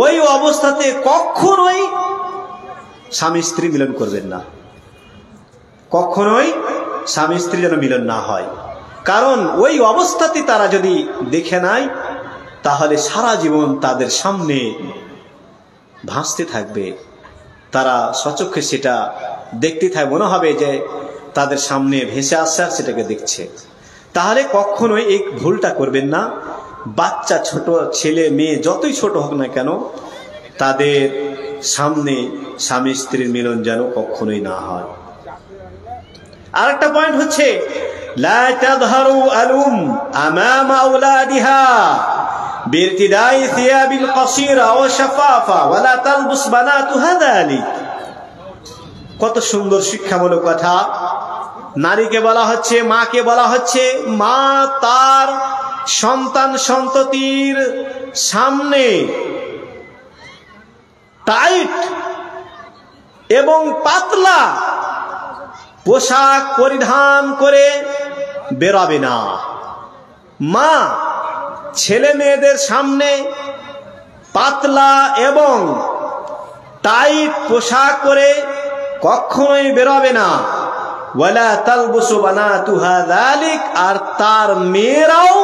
ওই অবস্থাতে কখনোই স্বামী স্ত্রী মিলন করবেন না, কখনোই স্বামী স্ত্রী যেন মিলন না হয়। কারণ ওই অবস্থাতে তারা যদি দেখে নেয়, তাহলে সারা জীবন তাদের সামনে ভাসতে থাকবে, তারা সচক্ষে সেটা দেখতে থাকে, মনে হবে যে তাদের সামনে ভেসে আসছে আর সেটাকে দেখছে। তাহলে কখনোই এই ভুলটা করবেন না। বাচ্চা, ছোট ছেলে মেয়ে যতই ছোট হোক না কেন, তাদের সামনে স্বামী স্ত্রীর মিলন যেন কখনোই না হয়। আর একটা পয়েন্ট হচ্ছে লা তাযহারু আলুম আমামা আওলাদিহা বিরতিদাই থিয়াবিল কাসীরা ওয়া শাফাফা ওয়া লা তালবুস বানাতুহা যালিক। কত সুন্দর শিক্ষামূলক কথা। নারীকে বলা হচ্ছে, মাকে বলা হচ্ছে, মা তার সন্তান সন্ততির সামনে টাইট এবং পাতলা পোশাক পরিধান করে বেরোবে না। মা ছেলে মেয়েদের সামনে পাতলা এবং টাইট পোশাক পরে কখনোই বেরোবে না। ওয়ালা তালবুসু বানাতুহা যালিক, আর তার মেয়েরাও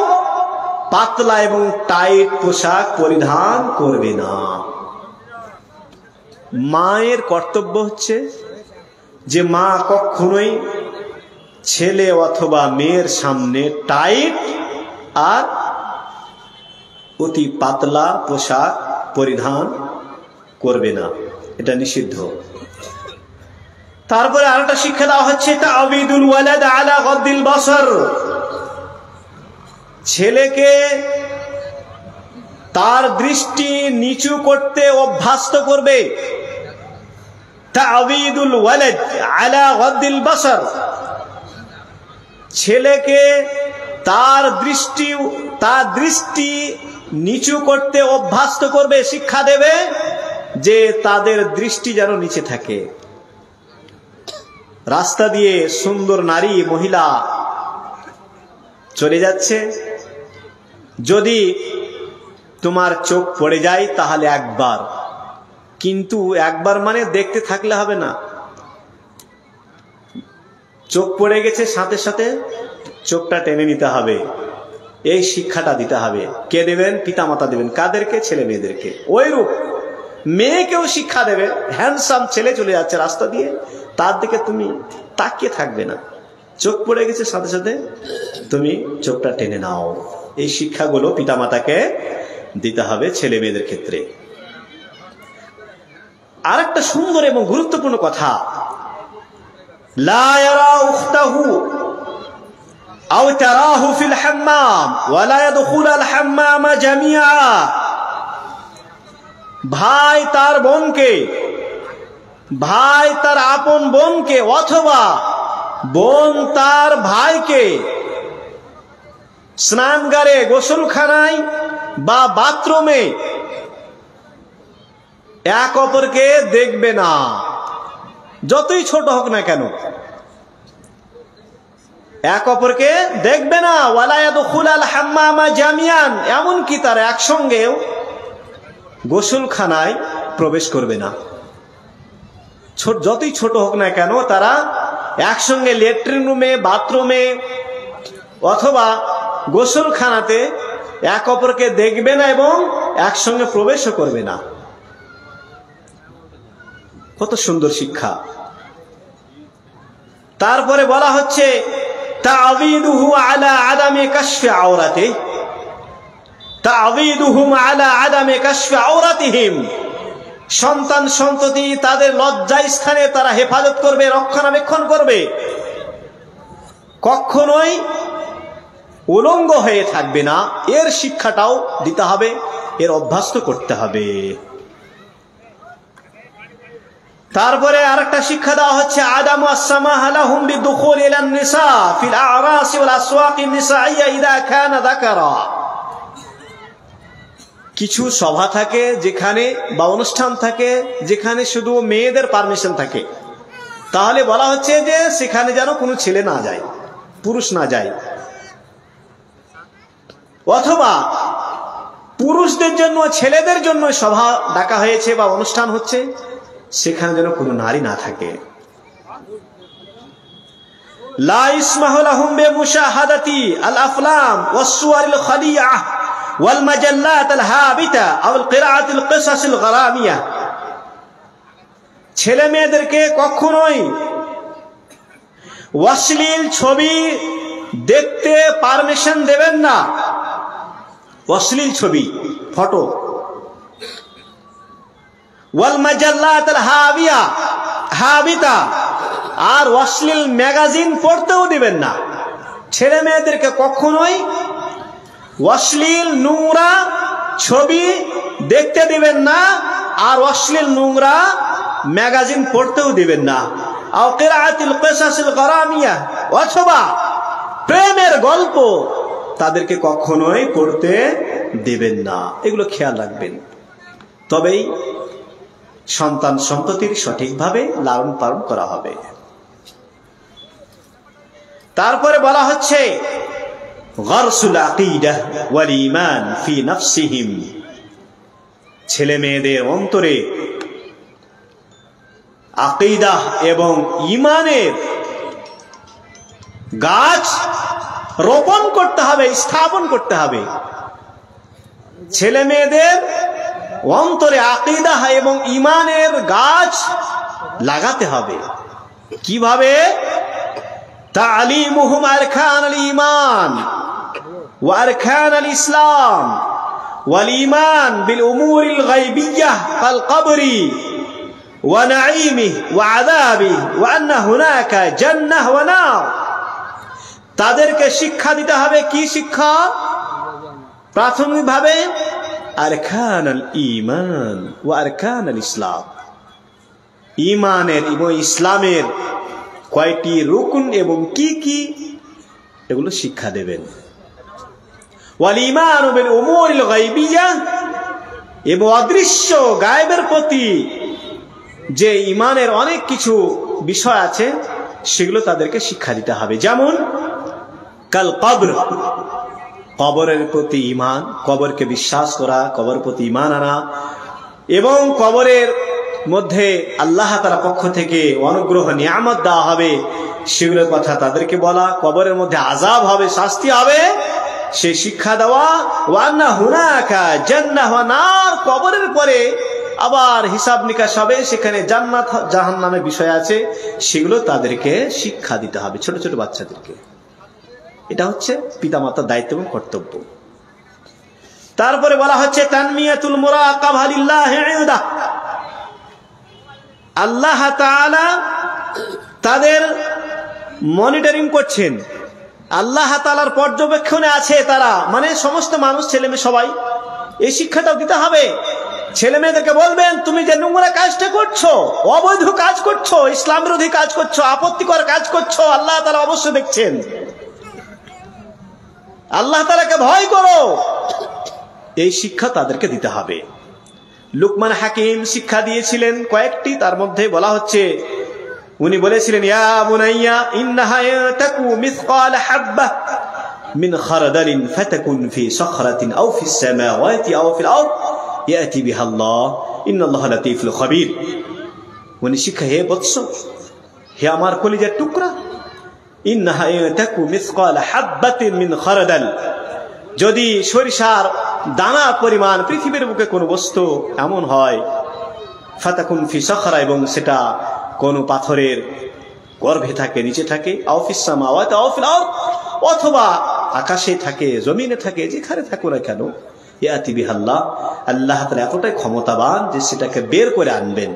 পাতলা এবং টাইট পোশাক পরিধান করবে না। মায়ের কর্তব্য হচ্ছে যে মা কখনোই ছেলে অথবা মেয়ের সামনে টাইট আর অতি পাতলা পোশাক পরিধান করবে না, এটা নিষিদ্ধ। তারপরে আরেকটা শিক্ষা দেওয়া হচ্ছে তা'বিদুল ওয়ালাদ আলা গদ্দিল বাসার, ছেলেকে তার দৃষ্টি নিচু করতে অভ্যস্ত করবে। তা'বিদুল ওয়ালাদ আলা গদ্দিল বাসার, ছেলেকে তার দৃষ্টি নিচু করতে অভ্যস্ত করবে, শিক্ষা দেবে যে তাদের দৃষ্টি যেন নিচে থাকে। রাস্তা দিয়ে সুন্দর নারী মহিলা চলে যাচ্ছে, যদি তোমার চোখ পড়ে যায় তাহলে একবার, কিন্তু একবার মানে দেখতে থাকলে হবে না। চোখ পড়ে গেছে, সাথে সাথে চোখটা টেনে নিতে হবে, এই শিক্ষাটা দিতে হবে। কে দেবেন? পিতামাতা দেবেন। কাদেরকে? ছেলে মেয়েদেরকে। ওইরূপ মেয়েকেও শিক্ষা দেবে। হ্যান্ডসাম ছেলে চলে যাচ্ছে রাস্তা দিয়ে, তার দিকে তুমি তাকিয়ে থাকবে না, চোখ পড়ে গেছে সাথে সাথে তুমি চোখটা টেনে নাও। এই শিক্ষাগুলো পিতামাতাকে দিতে হবে ছেলে মেয়েদের ক্ষেত্রে। আর একটা সুন্দর এবং গুরুত্বপূর্ণ কথা, লা ইয়ারা উখতাহু আও তারাহু ফিল হাম্মাম ওয়া লা ইয়াদখুলুল হাম্মামা জামিআ, ভাই তার বোনকে, ভাই তার আপন বোনকে অথবা বোন তার ভাইকে স্নানগারে, গোসলখানায় বা বাথরুমে এক অপরকে দেখবে না, যতই ছোট হোক না কেন, এক অপরকে দেখবে না। ওয়ালা ইয়াদখুলুল হাম্মামা জামিআন, এমনকি তারা একসঙ্গেও গোসলখানায় প্রবেশ করবে না। যতই ছোট হোক না কেন তারা একসঙ্গে ল্যাট্রিন রুমে, বাথরুমে অথবা গোসলখানাতে এক অপরকে দেখবে না এবং একসঙ্গে প্রবেশও করবে না। কত সুন্দর শিক্ষা। তারপরে বলা হচ্ছে তা'বিদুহু আলা আদামি কাশফি আওরাতিহি, তা'বিদুহুম আলা আদামি কাশফি আওরাতিহিম, সন্তান সন্ততি তাদের লজ্জা স্থানে তারা হেফাজত করবে, রক্ষণাবেক্ষণ করবে, কখনোই উলঙ্গ হয়ে থাকবে না। এর শিক্ষাটাও দিতে হবে, এর অভ্যস্ত করতে হবে। তারপরে আরেকটা শিক্ষা দেওয়া হচ্ছে আদামু আসসামাহা লাহুম বিদুখুল ইলান নিসা ফিল আ'রাস ওয়াল আসওয়াকিন নিসাইয়্যা ইযা কানা যাকারা, কিছু সভা থাকে যেখানে বা অনুষ্ঠান থাকে যেখানে শুধু মেয়েদের পারমিশন থাকে, তাহলে বলা হচ্ছে যে সেখানে যেন কোনো ছেলে না যায়, পুরুষ না যায়। অথবা পুরুষদের জন্য, ছেলেদের জন্য সভা ডাকা হয়েছে বা অনুষ্ঠান হচ্ছে, সেখানে যেন কোনো নারী না থাকে। লা ইসমাহু লাহুম বিমুশাহাদাতি আল আফলাম ওয়াস সুওয়ারিল খালিআহ ওয়াল মাজাল্লাত আল হাবিতা আও আল কিরাআতিল কিসাসিল গারামিয়া, ছেলে মেয়েদেরকে কখনোই অশ্লীল ছবি দেখতে পারমিশন দেবেন না। অশ্লীল ছবি, ফটো, ওয়াল মাজাল্লাত আল হাবিতা, আর অশ্লীল ম্যাগাজিন পড়তেও দিবেন না। ছেলে মেয়েদেরকে কখনোই অশ্লীল নোংরা ছবি দেখতে দিবেন না, আর অশ্লীল নোংরা ম্যাগাজিন পড়তেও দিবেন না। আও কিরাআতিল কিসাসিল গারামিয়া, অথবা প্রেমের গল্প তাদেরকে কখনোই পড়তে দিবেন না। এগুলো খেয়াল রাখবেন, তবেই সন্তান সন্ততির সঠিকভাবে লালন পালন করা হবে। তারপরে বলা হচ্ছে গারসুল আকিদাহ ওয়াল ঈমান ফি নাফসিহিম, ছেলে মেয়েদের অন্তরে আকিদাহ এবং ঈমানের গাছ রোপণ করতে হবে, স্থাপন করতে হবে। ছেলে মেয়েদের অন্তরে আকীদা এবং ঈমানের গাছ লাগাতে হবে। কিভাবে? তালিমুহুম আরকানুল ঈমান ওয়া আরকানুল ইসলাম ওয়াল ঈমান বিল উমুরিল গায়বিyyah কাল কবরি ওয়া নাঈমিহি ওয়া আযাবিহি ওয়া আন্না হুনাকা জান্নাহ ওয়া নার। তাদেরকে শিক্ষা দিতে হবে। কি শিক্ষা? প্রাথমিকভাবে আরকানুল ঈমান ওয়া আরকানুল ইসলাম, ঈমানের এবং ইসলামের কয়টি রুকন এবং কি কি এগুলো শিক্ষা দেবেন। ওয়াল ঈমানু বিল উমুরিল গায়বিyyah, এবং অদৃশ্য গায়েবের প্রতি যে ঈমানের অনেক কিছু বিষয় আছে সেগুলো তাদেরকে শিক্ষা দিতে হবে। যেমন কাল কবর, কবরের প্রতি ঈমান, কবরকে বিশ্বাস করা, কবর প্রতি ঈমান আনা, এবং কবরের মধ্যে আল্লাহ তাআলার পক্ষ থেকে অনুগ্রহ নিয়ামত দেওয়া হবে সেগুলোর কথা তাদেরকে বলা। কবরের মধ্যে আযাব হবে, শাস্তি হবে, সেই শিক্ষা দেওয়া। ওয়া আন্না হুনাকা জান্নাহ ওয়া নার, কবরের পরে আবার হিসাব নিকাশ হবে, সেখানে জান্নাত জাহান্নামের বিষয় আছে, সেগুলো তাদেরকে শিক্ষা দিতে হবে ছোট ছোট বাচ্চাদেরকে। এটা হচ্ছে পিতামাতার দায়িত্ব এবং কর্তব্য। তারপরে বলা হচ্ছে তানমিয়াতুল মুরাকাবা লিল্লাহি ইনদা, আল্লাহ তাআলা তাদের মনিটরিং করছেন, আল্লাহ তাআলার পর্যবেক্ষণে আছে তারা, মানে সমস্ত মানুষ, ছেলে মেয়ে সবাই। এই শিক্ষাটাও দিতে হবে। ছেলে মেয়েদেরকে বলবেন, তুমি যে নোংরা কাজটা করছো, অবৈধ কাজ করছো, ইসলাম বিরোধী কাজ করছো, আপত্তিকর কাজ করছো, আল্লাহ তাআলা অবশ্যই দেখছেন, আল্লাহ তাআলাকে ভয় করো। এই শিক্ষা তাদেরকে দিতে হবে। লুকমান হাকিম শিক্ষা দিয়েছিলেন কয়েকটি, তার মধ্যে বলা হচ্ছে, উনি বলেছিলেন, ইয়া বুনাইয়া ইন্নাহা তাকু মিসকাল হাব্বা মিন খারদালিন ফাতাকুন ফি সাখরাতিন আও ফিস সামাওয়াতি আও ফিল আরদ ইয়াতি বিহা আল্লাহ ইন্নাল্লাহা লাতীফুল খাবীর। উনি শিক্ষা, হে বৎস, হে আমার কলিজার টুকরা, ইন্নাহা তাকু মিসকাল হাব্বাতিন মিন খারদাল, যদি সরিষার দানা পরিমাণ পৃথিবীর বুকে কোন বস্তু এমন হয়, ফাতাকুন ফি সাখরা, এবং সেটা কোন পাথরের গর্ভে থাকে, নিচে থাকে, আও ফিস সামাওয়াতি আও ফিল আরদ, অথবা আকাশে থাকে, জমিনে থাকে, যেখানে থাকুক না কেন, ইয়াতি বিহা আল্লাহ, আল্লাহ তাআলা এতটাই ক্ষমতাবান যে সেটাকে বের করে আনবেন,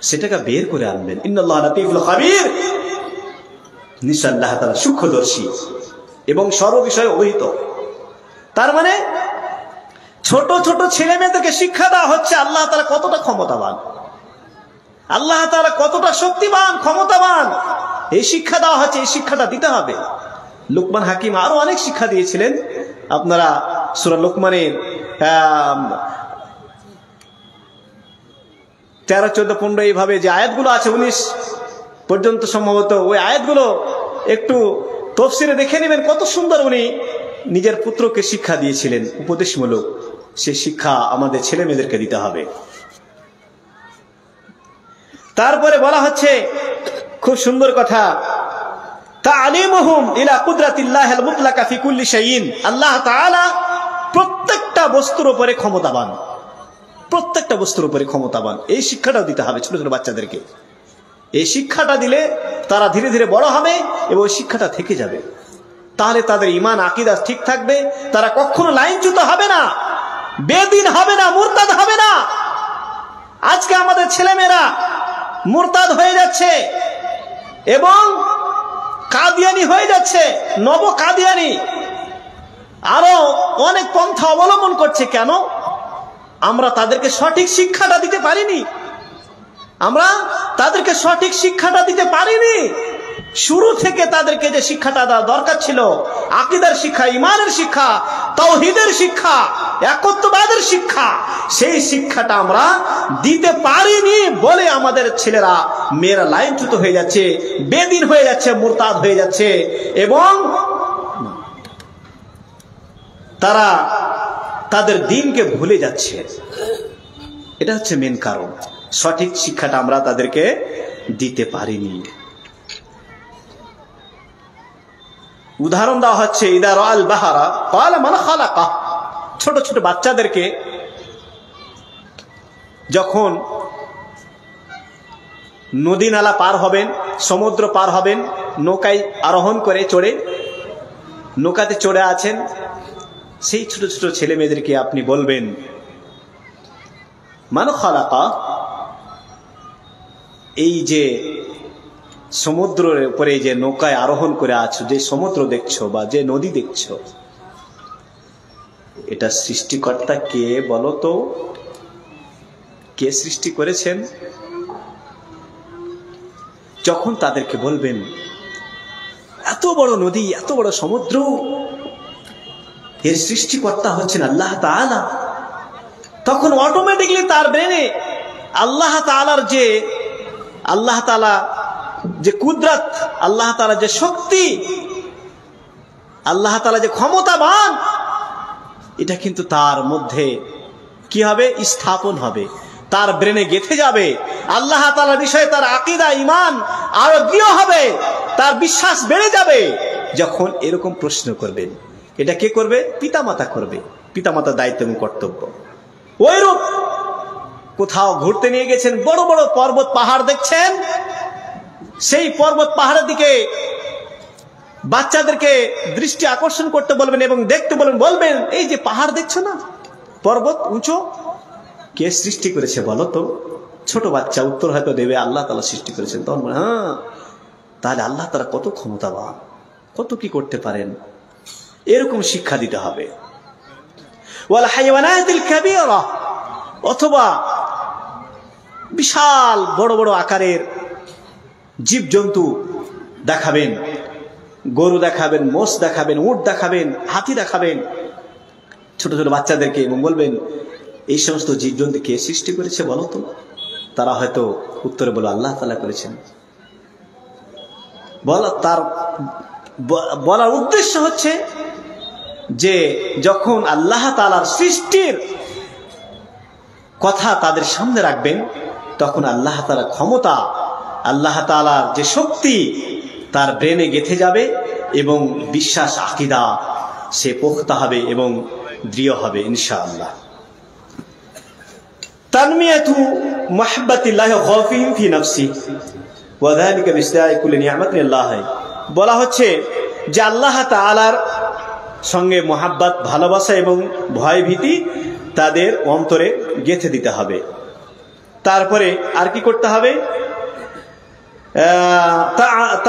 সেটাকে বের করে আনবেন। ইন্নাল্লাহা লাতীফুল খাবীর, নিশ্চয় আল্লাহ তাআলা সূক্ষ্মদর্শী এবং সর্ববিষয়ে অবহিত। তার মানে ছোট ছোট ছেলে মেয়েদেরকে শিক্ষা দেওয়া হচ্ছে আল্লাহ তাআলা কতটা ক্ষমতাবান, আল্লাহ তাআলা কতটা শক্তিমান, ক্ষমতাবান, এই শিক্ষা দেওয়া হচ্ছে। এই শিক্ষাটা দিতে হবে। লুকমান হাকিম আরো অনেক শিক্ষা দিয়েছিলেন। আপনারা সূরা লুকমানের 13, 14, 15 এইভাবে যে আয়াতগুলো আছে, 19 পর্যন্ত সম্ভবত, ওই আয়াতগুলো একটু তাফসীরে দেখে নেবেন, কত সুন্দর উনি নিজের পুত্রকে শিক্ষা দিয়েছিলেন, উপদেশমূলক। সেই শিক্ষা আমাদের ছেলে মেয়েদেরকে দিতে হবে। তারপরে বলা হচ্ছে খুব সুন্দর কথা, তালিমুহুম ইলা কুদরাতিল্লাহিল মুতলাকা ফি কুল্লি শাইইন, আল্লাহ তাআলা প্রত্যেকটা বস্তুর উপরে ক্ষমতাবান, প্রত্যেকটা বস্তুর উপরে ক্ষমতাবান। এই শিক্ষাটাও দিতে হবে ছোট ছোট বাচ্চাদেরকে। এই শিক্ষাটা দিলে তারা ধীরে ধীরে বড় হবে এবং শিক্ষাটা থেকে যাবে। তাহলে তাদের ঈমান আকীদা ঠিক থাকবে, তারা কখনো লাইনচ্যুত হবে না, বেদিন হবে না, মুরতাদ হবে না। আজকে আমাদের ছেলেমেয়েরা মুরতাদ হয়ে যাচ্ছে এবং কাদিয়ানি হয়ে যাচ্ছে, নব কাদিয়ানি, আরো অনেক পন্থা অবলম্বন করছে। কেন? আমরা তাদেরকে সঠিক শিক্ষাটা দিতে পারিনি, আমরা তাদেরকে সঠিক শিক্ষাটা দিতে পারিনি। শুরু থেকে তাদেরকে যে শিক্ষাটা দেওয়া দরকার ছিল, আকীদার শিক্ষা, ঈমানের শিক্ষা, তাওহীদের শিক্ষা, একত্ববাদের শিক্ষা, সেই শিক্ষাটা আমরা দিতে পারিনি বলে আমাদের ছেলেরা মেয়েরা লাইনচ্যুত হয়ে যাচ্ছে, বেদিন হয়ে যাচ্ছে, মুরতাদ হয়ে যাচ্ছে, এবং তারা তাদের দ্বীনকে ভুলে যাচ্ছে। এটা হচ্ছে মেন কারণ, সঠিক শিক্ষাটা আমরা তাদেরকে দিতে পারিনি। উদাহরণ দেওয়া হচ্ছে, ইদা রাআল বাহরা ক্বালা মান খালাকা, ছোট ছোট বাচ্চাদেরকে যখন নদী নালা পার হবেন, সমুদ্র পার হবেন, নৌকায় আরোহণ করে চড়ে, নৌকাতে চড়ে আছেন, সেই ছোট ছোট ছেলে মেয়েদেরকে আপনি বলবেন, মান খালাকা, এই যে সমুদ্রের উপরে যে নৌকায় আরোহণ করে আছো, যে সমুদ্র দেখছো বা যে নদী দেখছো, এটা সৃষ্টিকর্তা কে বলো তো? কে সৃষ্টি করেছেন? যখন তাদেরকে বলবেন এত বড় নদী, এত বড় সমুদ্র, এর সৃষ্টিকর্তা হচ্ছেন আল্লাহ তাআলা, তখন অটোমেটিক্যালি তার ব্রেনে আল্লাহ তাআলার যে, আল্লাহ তাআলা যে কুদরত, আল্লাহ তাআলা যে শক্তি, আল্লাহ তাআলা যে ক্ষমতাবান, এটা কিন্তু তার মধ্যে কি হবে? স্থাপন হবে, তার ব্রেনে গেঁথে যাবে। আল্লাহ তাআলার বিষয়ে তার আকীদা, ঈমান আরো দৃঢ় হবে, তার বিশ্বাস বেড়ে যাবে। যখন এরকম প্রশ্ন করবেন, এটা কে করবে? পিতামাতা করবে। পিতামাতার দায়িত্ব এবং কর্তব্য। ওইরূপ কোথাও ঘুরতে নিয়ে গেছেন, বড় বড় পর্বত পাহাড় দেখছেন, সেই পর্বত পাহাড়ের দিকে বাচ্চাদেরকে দৃষ্টি আকর্ষণ করতে বলবেন এবং দেখতে বলবেন, এই যে পাহাড় দেখছো না, পর্বত উঁচু, কে সৃষ্টি করেছে বলো তো? ছোট বাচ্চা উত্তর হয়তো দেবে, আল্লাহ তাআলা সৃষ্টি করেছেন। তখন হ্যাঁ, তাহলে আল্লাহ তাআলা কত ক্ষমতাবান, কত কি করতে পারেন, এরকম শিক্ষা দিতে হবে। ওয়াল হাইওয়ানাতিল কাবীরা, অথবা বিশাল বড় বড় আকারের জীবজন্তু দেখাবেন, গরু দেখাবেন, মোষ দেখাবেন, উট দেখাবেন, হাতি দেখাবেন ছোট ছোট বাচ্চাদেরকে, এবং বলবেন, এই সমস্ত জীবজন্তু কে সৃষ্টি করেছে বলো তো? তারা হয়তো উত্তরে বলো, আল্লাহ তাআলা করেছেন। তার বলার উদ্দেশ্য হচ্ছে যে যখন আল্লাহ তাআলার সৃষ্টির কথা তাদের সামনে রাখবেন, তখন আল্লাহ তাআলার ক্ষমতা, আল্লাহ তাআলার যে শক্তি তার ব্রেনে গেঁথে যাবে, এবং বিশ্বাস, আকীদা সে পোক্তা হবে এবং দৃঢ় হবে ইনশাআল্লাহ। তানমিয়াতু মুহাব্বাতিল্লাহি খাফিন ফি নাফসি ওয়া যালিকা বিস্তা'i কুল্লি নি'মাতিন আল্লাহ, বলা হচ্ছে যে আল্লাহ তাআলার সঙ্গে মোহাব্বত, ভালোবাসা এবং ভয় ভীতি তাদের অন্তরে গেঁথে দিতে হবে। তারপরে আর কি করতে হবে?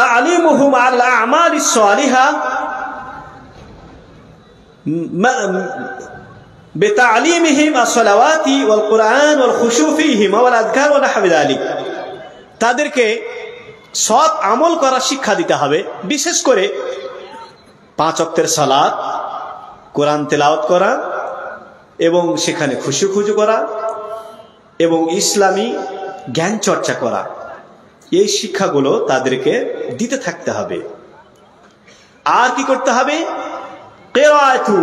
তা'লিমুহুম আল আমালিস Saliha বিতা'লিমিহিম as-salawati wal Qur'an wal khushu' fihim wal adhkar wa nahwi dhalik, তাদেরকে সৎ আমল করার শিক্ষা দিতে হবে, বিশেষ করে 5 ওয়াক্তের সালাত, কোরআন তেলাওয়াত করা এবং সেখানে খুশু করা এবং ইসলামী জ্ঞান চর্চা করা, এই শিক্ষাগুলো তাদেরকে দিতে থাকতে হবে। আর কি করতে হবে? কিরাআতু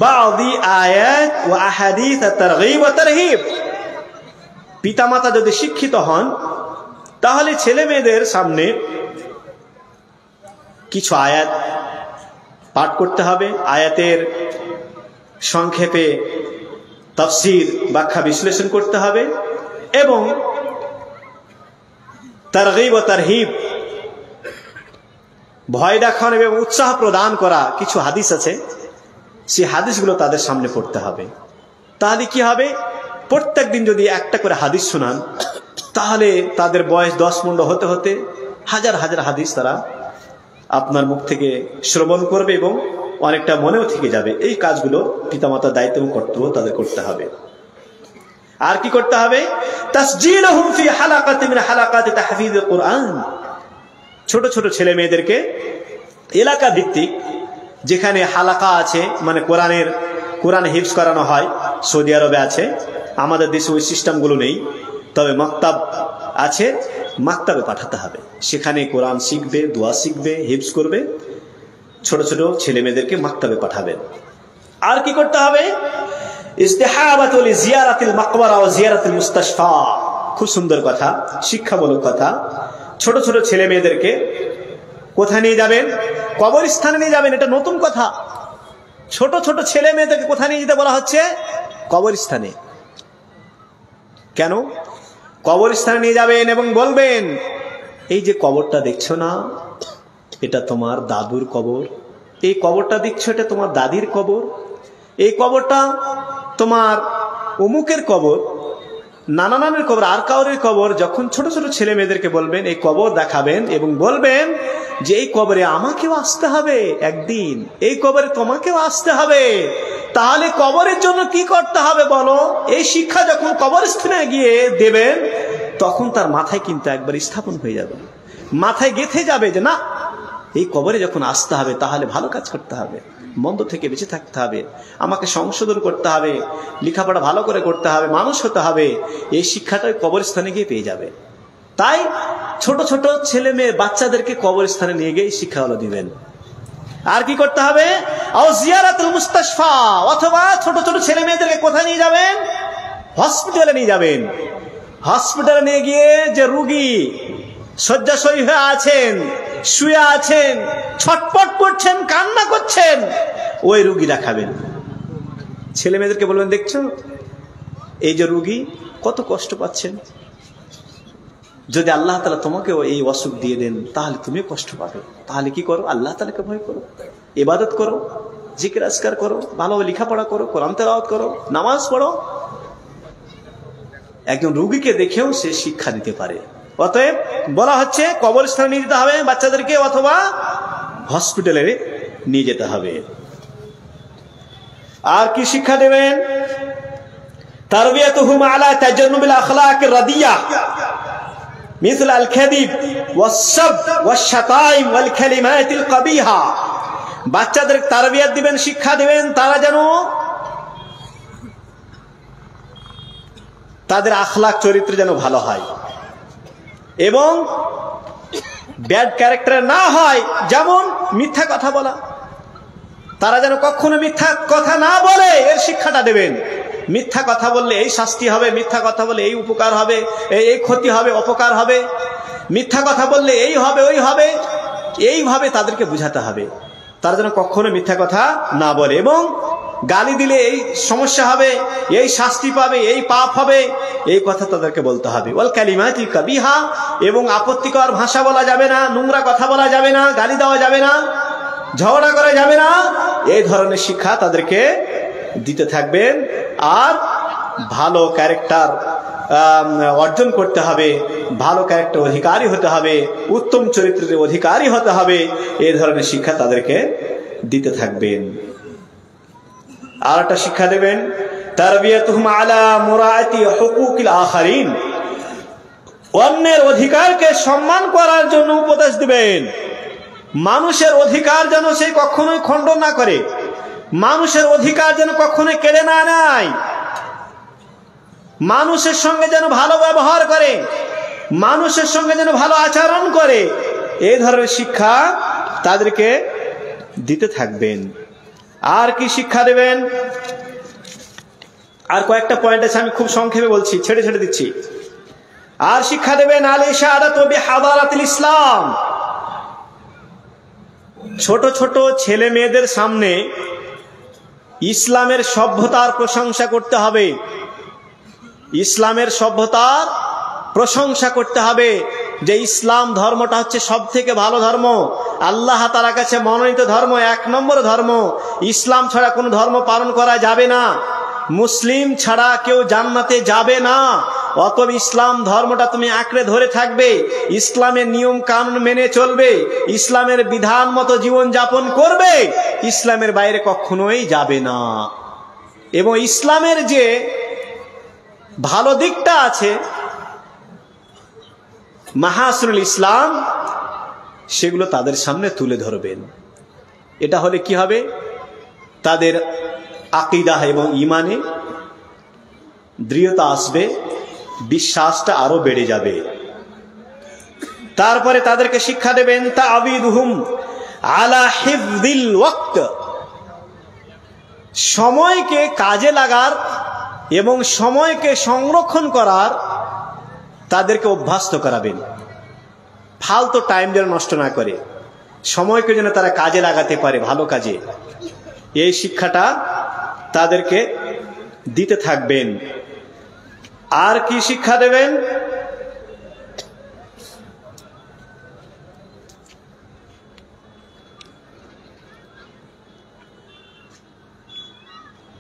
বা'দি আয়াত ওয়া আহাদিস at-targhib ওয়া tarhib, পিতামাতা যদি শিক্ষিত হন তাহলে ছেলে মেয়েদের সামনে কিছু আয়াত পাঠ করতে হবে, আয়াতের সংক্ষেপে তাফসীর, ব্যাখ্যা, বিশ্লেষণ করতে হবে, এবং তারগীব ও তারহিব, ভয় দেখানো এবং উৎসাহ প্রদান করা কিছু হাদিস আছে, সেই হাদিসগুলো তাদের সামনে পড়তে হবে। তাহলে কি হবে? প্রত্যেক দিন যদি একটা করে হাদিস শোনান, তাহলে তাদের বয়স 10 পনেরো হতে হতে হাজার হাজার হাদিস তারা আপনার মুখ থেকে শ্রবণ করবে এবং অনেকটা মনেও থেকে যাবে। এই কাজগুলো পিতামাতার দায়িত্ব এবং কর্তব্য তাদের করতে হবে। আর কি করতে হবে? তাসজিলুহুম ফি হালাকাতিন মিন হালাকাতি তাহফিজুল কুরআন, ছোট ছোট ছেলে মেয়েদেরকে এলাকা ভিত্তিক যেখানে হালাকা আছে, মানে কোরআন হিফজ করানো হয়, সৌদি আরবে আছে, আমাদের দেশে ওই সিস্টেমগুলো নেই, তবে মাকতাব আছে, মাকতাবে পাঠাতে হবে, সেখানে কোরআন শিখবে, দোয়া শিখবে, হিফজ করবে, ছোট ছোট ছেলে মেয়েদেরকে মাকতাবে পাঠাবেন। আর কি করতে হবে? ইস্তিহাবাতু লিজিয়ারাতিল মাকবারা ওয়া জিয়ারাতিল মুস্তাশফা, খুব সুন্দর কথা, শিক্ষামূলক কথা। ছোট ছোট ছেলে মেয়েদেরকে কোথায় নিয়ে যাবেন? কবরস্থানে নিয়ে যাবেন। এটা নতুন কথা। ছোট ছোট ছেলে মেয়েদেরকে কোথায় নিয়ে যেতে বলা হচ্ছে? কবরস্থানে। কেন? কবরস্থানে নিয়ে যাবেন এবং বলবেন, এই যে কবরটা দেখছো না, এটা তোমার দাদুর কবর। এই কবরটা দেখছো, এটা তোমার দাদির কবর। এই কবরটা তোমার অমুকের কবর, নানা নানের কবর, আর কাউরের কবর। যখন ছোট ছোট ছেলে মেয়েদেরকে বলবেন, এই কবর দেখাবেন এবং বলবেন যে এই কবরে আমাকেও আসতে হবে একদিন, এই কবরে তোমাকেও আসতে হবে। তাহলে কবরের জন্য কি করতে হবে বলো? এই শিক্ষা যখন কবরস্থানে গিয়ে দেবেন, তখন তার মাথায় কিন্তু একবার স্থাপন হয়ে যাবে, মাথায় গেঁথে যাবে যে না, এই কবরে যখন আসতে হবে তাহলে ভালো কাজ করতে হবে, মন্দ থেকে বেঁচে থাকতে হবে, আমাকে সংশোধন করতে হবে, লেখাপড়া ভালো করে করতে হবে, মানুষ হতে হবে। এই শিক্ষাটা কবরস্থানে গিয়ে পেয়ে যাবে। তাই ছোট ছোট ছেলে মেয়ে বাচ্চাদেরকে কবরস্থানে নিয়ে গিয়ে শিক্ষাগুলো দিবেন। আর কি করতে হবে? জিয়ারাতুল মুস্তাশফা, অথবা ছোট ছোট ছেলে মেয়েদেরকে কোথায় নিয়ে যাবেন? হসপিটালে নিয়ে যাবেন। হসপিটালে নিয়ে গিয়ে যে রোগী শয্যাশয়ী হয়ে আছেন, শুয়ে আছেন, ছটপট করছেন, কান্না করছেন, ওই রোগী দেখাবেন। ছেলে মেয়েদেরকে বলবেন, দেখছো এই যে রোগী কত কষ্ট পাচ্ছেন, যদি আল্লাহ তাআলা তোমাকেও এই অসুখ দিয়ে দেন তাহলে তুমি কষ্ট পাবে। তাহলে কি করো? আল্লাহ তাআলাকে ভয় করো, ইবাদত করো, জিকির আজকার করো, ভালো লেখাপড়া করো, কোরআন তেলাওয়াত করো, নামাজ পড়ো। একজন রোগীকে দেখেও সে শিক্ষা দিতে পারে। অতএব বলা হচ্ছে কবরস্থানে নিয়ে যেতে হবে বাচ্চাদেরকে, অথবা হসপিটালে নিয়ে যেতে হবে। আর কি শিক্ষা দেবেন? তারবিয়াতুহুম আলা তাজান্নুবিল আখলাকির রাদিয়া মিসল আল কাযিব ওয়াস-সাব ওয়াশ-শাতাইম ওয়াল কালিমাতিল কাবিহা। বাচ্চাদের তারবিয়াত দিবেন, শিক্ষা দিবেন, তারা যেন তাদের আখলাক চরিত্র যেন ভালো হয় এবং ব্যাড ক্যারেক্টার না হয়। যেমন মিথ্যা কথা বলা, তারা যেন কখনো মিথ্যা কথা না বলে, এর শিক্ষাটা দেবেন। মিথ্যা কথা বললে এই শাস্তি হবে, মিথ্যা কথা বললে এই উপকার হবে, এই ক্ষতি হবে, অপকার হবে, মিথ্যা কথা বললে এই হবে, ওই হবে, এইভাবে তাদেরকে বুঝাতে হবে। তারা যেন কখনো মিথ্যা কথা না বলে, এবং গালি দিলে এই সমস্যা হবে, এই শাস্তি পাবে, এই পাপ হবে, এই কথা তাদেরকে বলতে হবে। ওয়াল কালিমাতিল কাবিহা, এবং আপত্তিকর ভাষা বলা যাবে না, নোংরা কথা বলা যাবে না, গালি দেওয়া যাবে না, ঝগড়া করা যাবে না। এই ধরনের শিক্ষা তাদেরকে দিতে থাকবেন। আর ভালো ক্যারেক্টার অর্জন করতে হবে, ভালো ক্যারেক্টার অধিকারী হতে হবে, উত্তম চরিত্রের অধিকারী হতে হবে। এই ধরনের শিক্ষা তাদেরকে দিতে থাকবেন। আর একটা শিক্ষা দেবেন, তারবিয়াতুহুম আলা মুরাআতি হুকুকিল আখারিন, অন্যের অধিকারকে সম্মান করার জন্য উপদেশ দিবেন। মানুষের অধিকার যেন সে কখনোই খণ্ডন না করে, মানুষের অধিকার যেন কখনোই কেড়ে না নেয়, মানুষের সঙ্গে যেন ভালো ব্যবহার করে, মানুষের সঙ্গে যেন ভালো আচরণ করে। এই ধরনের শিক্ষা তাদেরকে দিতে থাকবেন। আর কি শিক্ষা দেবেন? আর কয়েকটা পয়েন্ট আছে, আমি খুব সংক্ষেপে বলছি, ছেড়ে ছেড়ে দিচ্ছি। আর শিক্ষা দেবেন আল ইশারাতু বিহাদারাতিল ইসলাম। ছোট ছোট ছেলে মেয়েদের সামনে ইসলামের সভ্যতার প্রশংসা করতে হবে, ইসলামের সভ্যতার প্রশংসা করতে হবে, যে ইসলাম ধর্মটা হচ্ছে সব থেকে ভালো ধর্ম, আল্লাহ তাআলার কাছে মনোনীত ধর্ম, 1 নম্বর ধর্ম। ইসলাম ছাড়া কোনো ধর্ম পালন করা যাবে না, মুসলিম ছাড়া কেউ জান্নাতে যাবে না। অতএব ইসলাম ধর্মটা তুমি আঁকড়ে ধরে থাকবে, ইসলামের নিয়ম কানুন মেনে চলবে, ইসলামের বিধান মতো জীবন যাপন করবে, ইসলামের বাইরে কখনোই যাবে না। এবং ইসলামের যে ভালো দিকটা আছে, মাহাসিনুল ইসলাম, সেগুলো তাদের সামনে তুলে ধরবেন। এটা হলে কি হবে? তাদের আকীদা এবং ঈমানে দৃঢ়তা আসবে, বিশ্বাসটা আরো বেড়ে যাবে। তারপরে তাদেরকে শিক্ষা দেবেন তা'বিদুহুম আলা হিফযিল ওয়াক্ত, সময়কে কাজে লাগার এবং সময়কে সংরক্ষণ করার তাদেরকে অভ্যস্ত করাবেন। ফালতু টাইম যেন নষ্ট না করে, সময়কে যেন তারা কাজে লাগাতে পারে ভালো কাজে। এই শিক্ষাটা তাদেরকে দিতে থাকবেন। আর কি শিক্ষা দেবেন?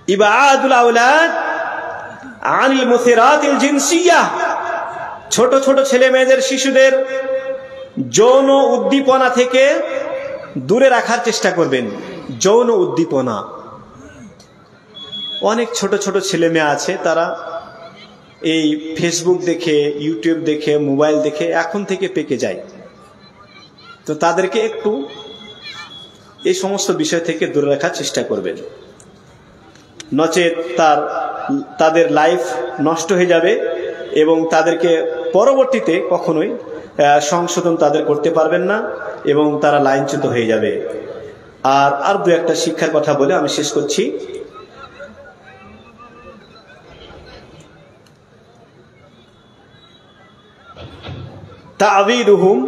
ইবাদুল আওলাদ আনিল মুসিরাতিল জিনসিয়াহ, ছোট ছোট ছেলে মেয়েদের, শিশুদের যৌন উদ্দীপনা থেকে দূরে রাখার চেষ্টা করবেন। যৌন উদ্দীপনা, অনেক ছোট ছোট ছেলে মেয়ে আছে, তারা এই ফেসবুক দেখে, ইউটিউব দেখে, মোবাইল দেখে এখন থেকে পেকে যায়। তো তাদেরকে একটু এই সমস্ত বিষয় থেকে দূরে রাখার চেষ্টা করবেন, নচেত তাদের লাইফ নষ্ট হয়ে যাবে এবং তাদেরকে পরবর্তীতে কখনোই সংশোধন তাদের করতে পারবেন না এবং তারা লাইনচ্যুত হয়ে যাবে। আর দু একটা শিক্ষার কথা বলে আমি শেষ করছি। তা'যীরুহুম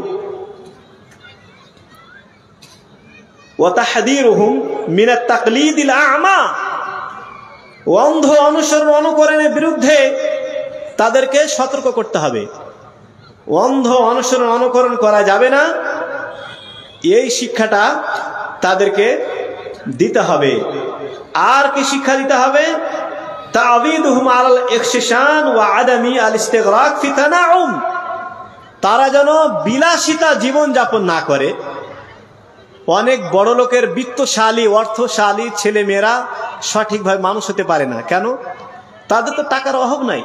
ওয়া তাহযীরুহুম মিনাত তাকলীদিল আ'মা, অন্ধ অনুসরণ অনুকরণের বিরুদ্ধে তাদেরকে সতর্ক করতে হবে। অন্ধ অনুসরণ অনুকরণ করা যাবে না, এই শিক্ষাটা তাদেরকে দিতে হবে। আর কি শিক্ষা দিতে হবে? তা'যীদুহুম আলাল ইখশিশান ওয়া আদামি আল ইস্তিগরাক ফি তানাউম, তারা যেন বিলাসিতা জীবন যাপন না করে। অনেক বড় লোকের বিত্তশালী, অর্থশালী ছেলে মেয়েরা সঠিকভাবে মানুষ হতে পারে না। কেন? তাদের তো টাকার অভাব নাই।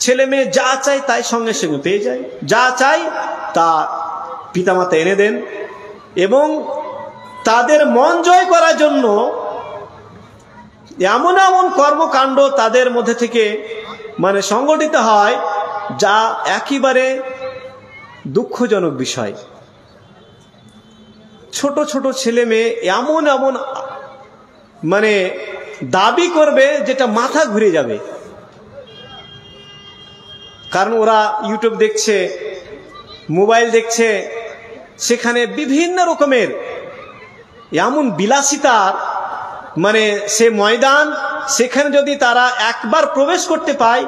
ছেলে মেয়ে যা চায় তাই সঙ্গে সঙ্গে পেয়ে যায়, যা চাই তা পিতামাতা এনে দেন এবং তাদের মন জয় করার জন্য এমন এমন কর্মকাণ্ড তাদের মধ্যে থেকে সংগঠিত হয় যা একেবারে দুঃখজনক বিষয়। ছোট ছোট ছেলে মেয়ে এমন এমন দাবি করবে যেটা মাথা ঘুরে যাবে, কারণ ওরা ইউটিউব দেখছে, মোবাইল দেখছে, সেখানে বিভিন্ন রকমের এমন বিলাসিতার সে ময়দান, সেখানে যদি তারা একবার প্রবেশ করতে পায়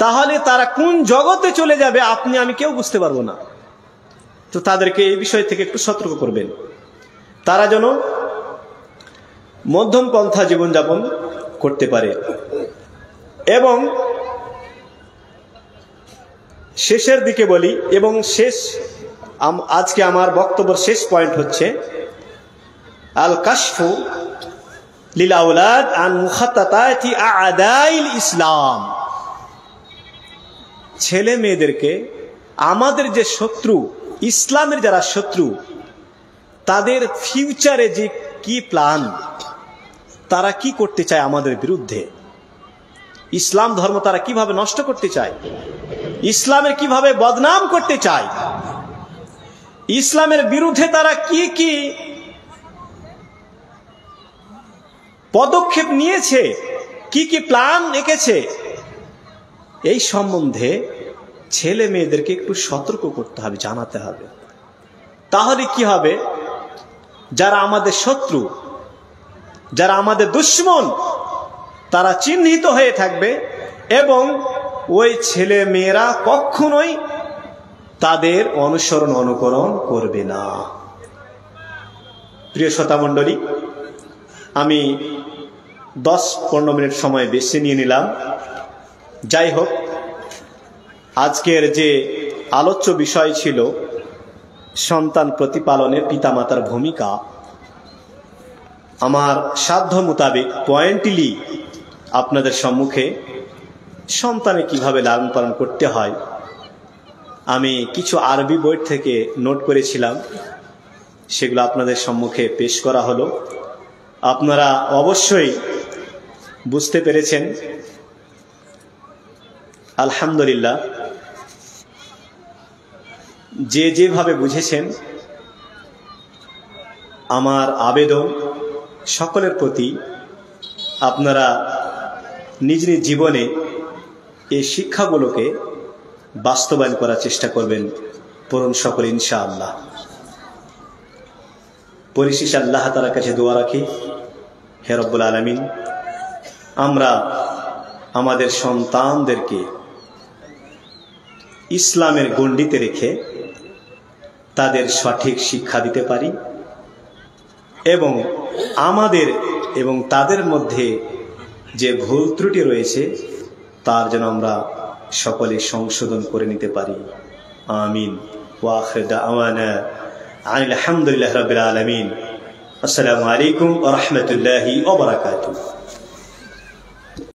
তাহলে তারা কোন জগতে চলে যাবে আপনি আমি কেউ বুঝতে পারবো না। তো তাদেরকে এই বিষয় থেকে একটু সতর্ক করবেন, তারা যেন মধ্যম পন্থা জীবনযাপন করতে পারে। এবং শেষের দিকে বলি, এবং আজকে আমার বক্তব্যের শেষ পয়েন্ট হচ্ছে আল কাশফু লিল আওলাদ আন মুখাত্তাতাতি আ'দাইল ইসলাম। ছেলে মেয়েদেরকে আমাদের যে শত্রু, ইসলামের যারা শত্রু, তাদের ফিউচারে যে কি প্ল্যান, তারা কি করতে চায় আমাদের বিরুদ্ধে, ইসলাম ধর্ম তারা কিভাবে নষ্ট করতে চায়, ইসলামের কিভাবে বদনাম করতে চায়, ইসলামের বিরুদ্ধে তারা কি কি পদক্ষেপ নিয়েছে, কি কি প্ল্যান এঁকেছে, এই সম্বন্ধে ছেলে মেয়েদেরকে একটু সতর্ক করতে হবে, জানাতে হবে। তাহলে কি হবে, যারা আমাদের শত্রু, যারা আমাদের দুশমন, তারা চিহ্নিত হয়ে থাকবে এবং ওই ছেলে মেয়েরা কখনোই তাদের অনুসরণ অনুকরণ করবে না। প্রিয় শ্রোতামণ্ডলী, আমি 10-15 মিনিট সময় বেশি নিয়ে নিলাম। যাই হোক, আজকের যে আলোচ্য বিষয় ছিল সন্তান প্রতিপালনে পিতামাতার ভূমিকা, আমার সাধ্য মোতাবেক পয়েন্টলি আপনাদের সম্মুখে সন্তানে কিভাবে লালন পালন করতে হয় আমি কিছু আরবি বই থেকে নোট করেছিলাম, সেগুলো আপনাদের সম্মুখে পেশ করা হলো। আপনারা অবশ্যই বুঝতে পেরেছেন, আলহামদুলিল্লাহ। যে যেভাবে বুঝেছেন, আমার আবেদন সকলের প্রতি আপনারা নিজ নিজ জীবনে এই শিক্ষাগুলোকে বাস্তবায়ন করার চেষ্টা করবেন, পূরণ সকলে ইনশাআল্লাহ। পরিশেষে আল্লাহ তাআলার কাছে দোয়া রাখি, হে রব্বুল আলামিন, আমরা আমাদের সন্তানদেরকে ইসলামের গণ্ডিতে রেখে তাদের সঠিক শিক্ষা দিতে পারি এবং আমাদের এবং তাদের মধ্যে যে ভুল ত্রুটি রয়েছে তার যেন আমরা সকলে সংশোধন করে নিতে পারি। আমিন। ওয়া আখির দাওয়ানা আলহামদুলিল্লাহি রাব্বিল আলামিন। আসসালামু আলাইকুম ওয়া রাহমাতুল্লাহি ওয়া বারাকাতুহু।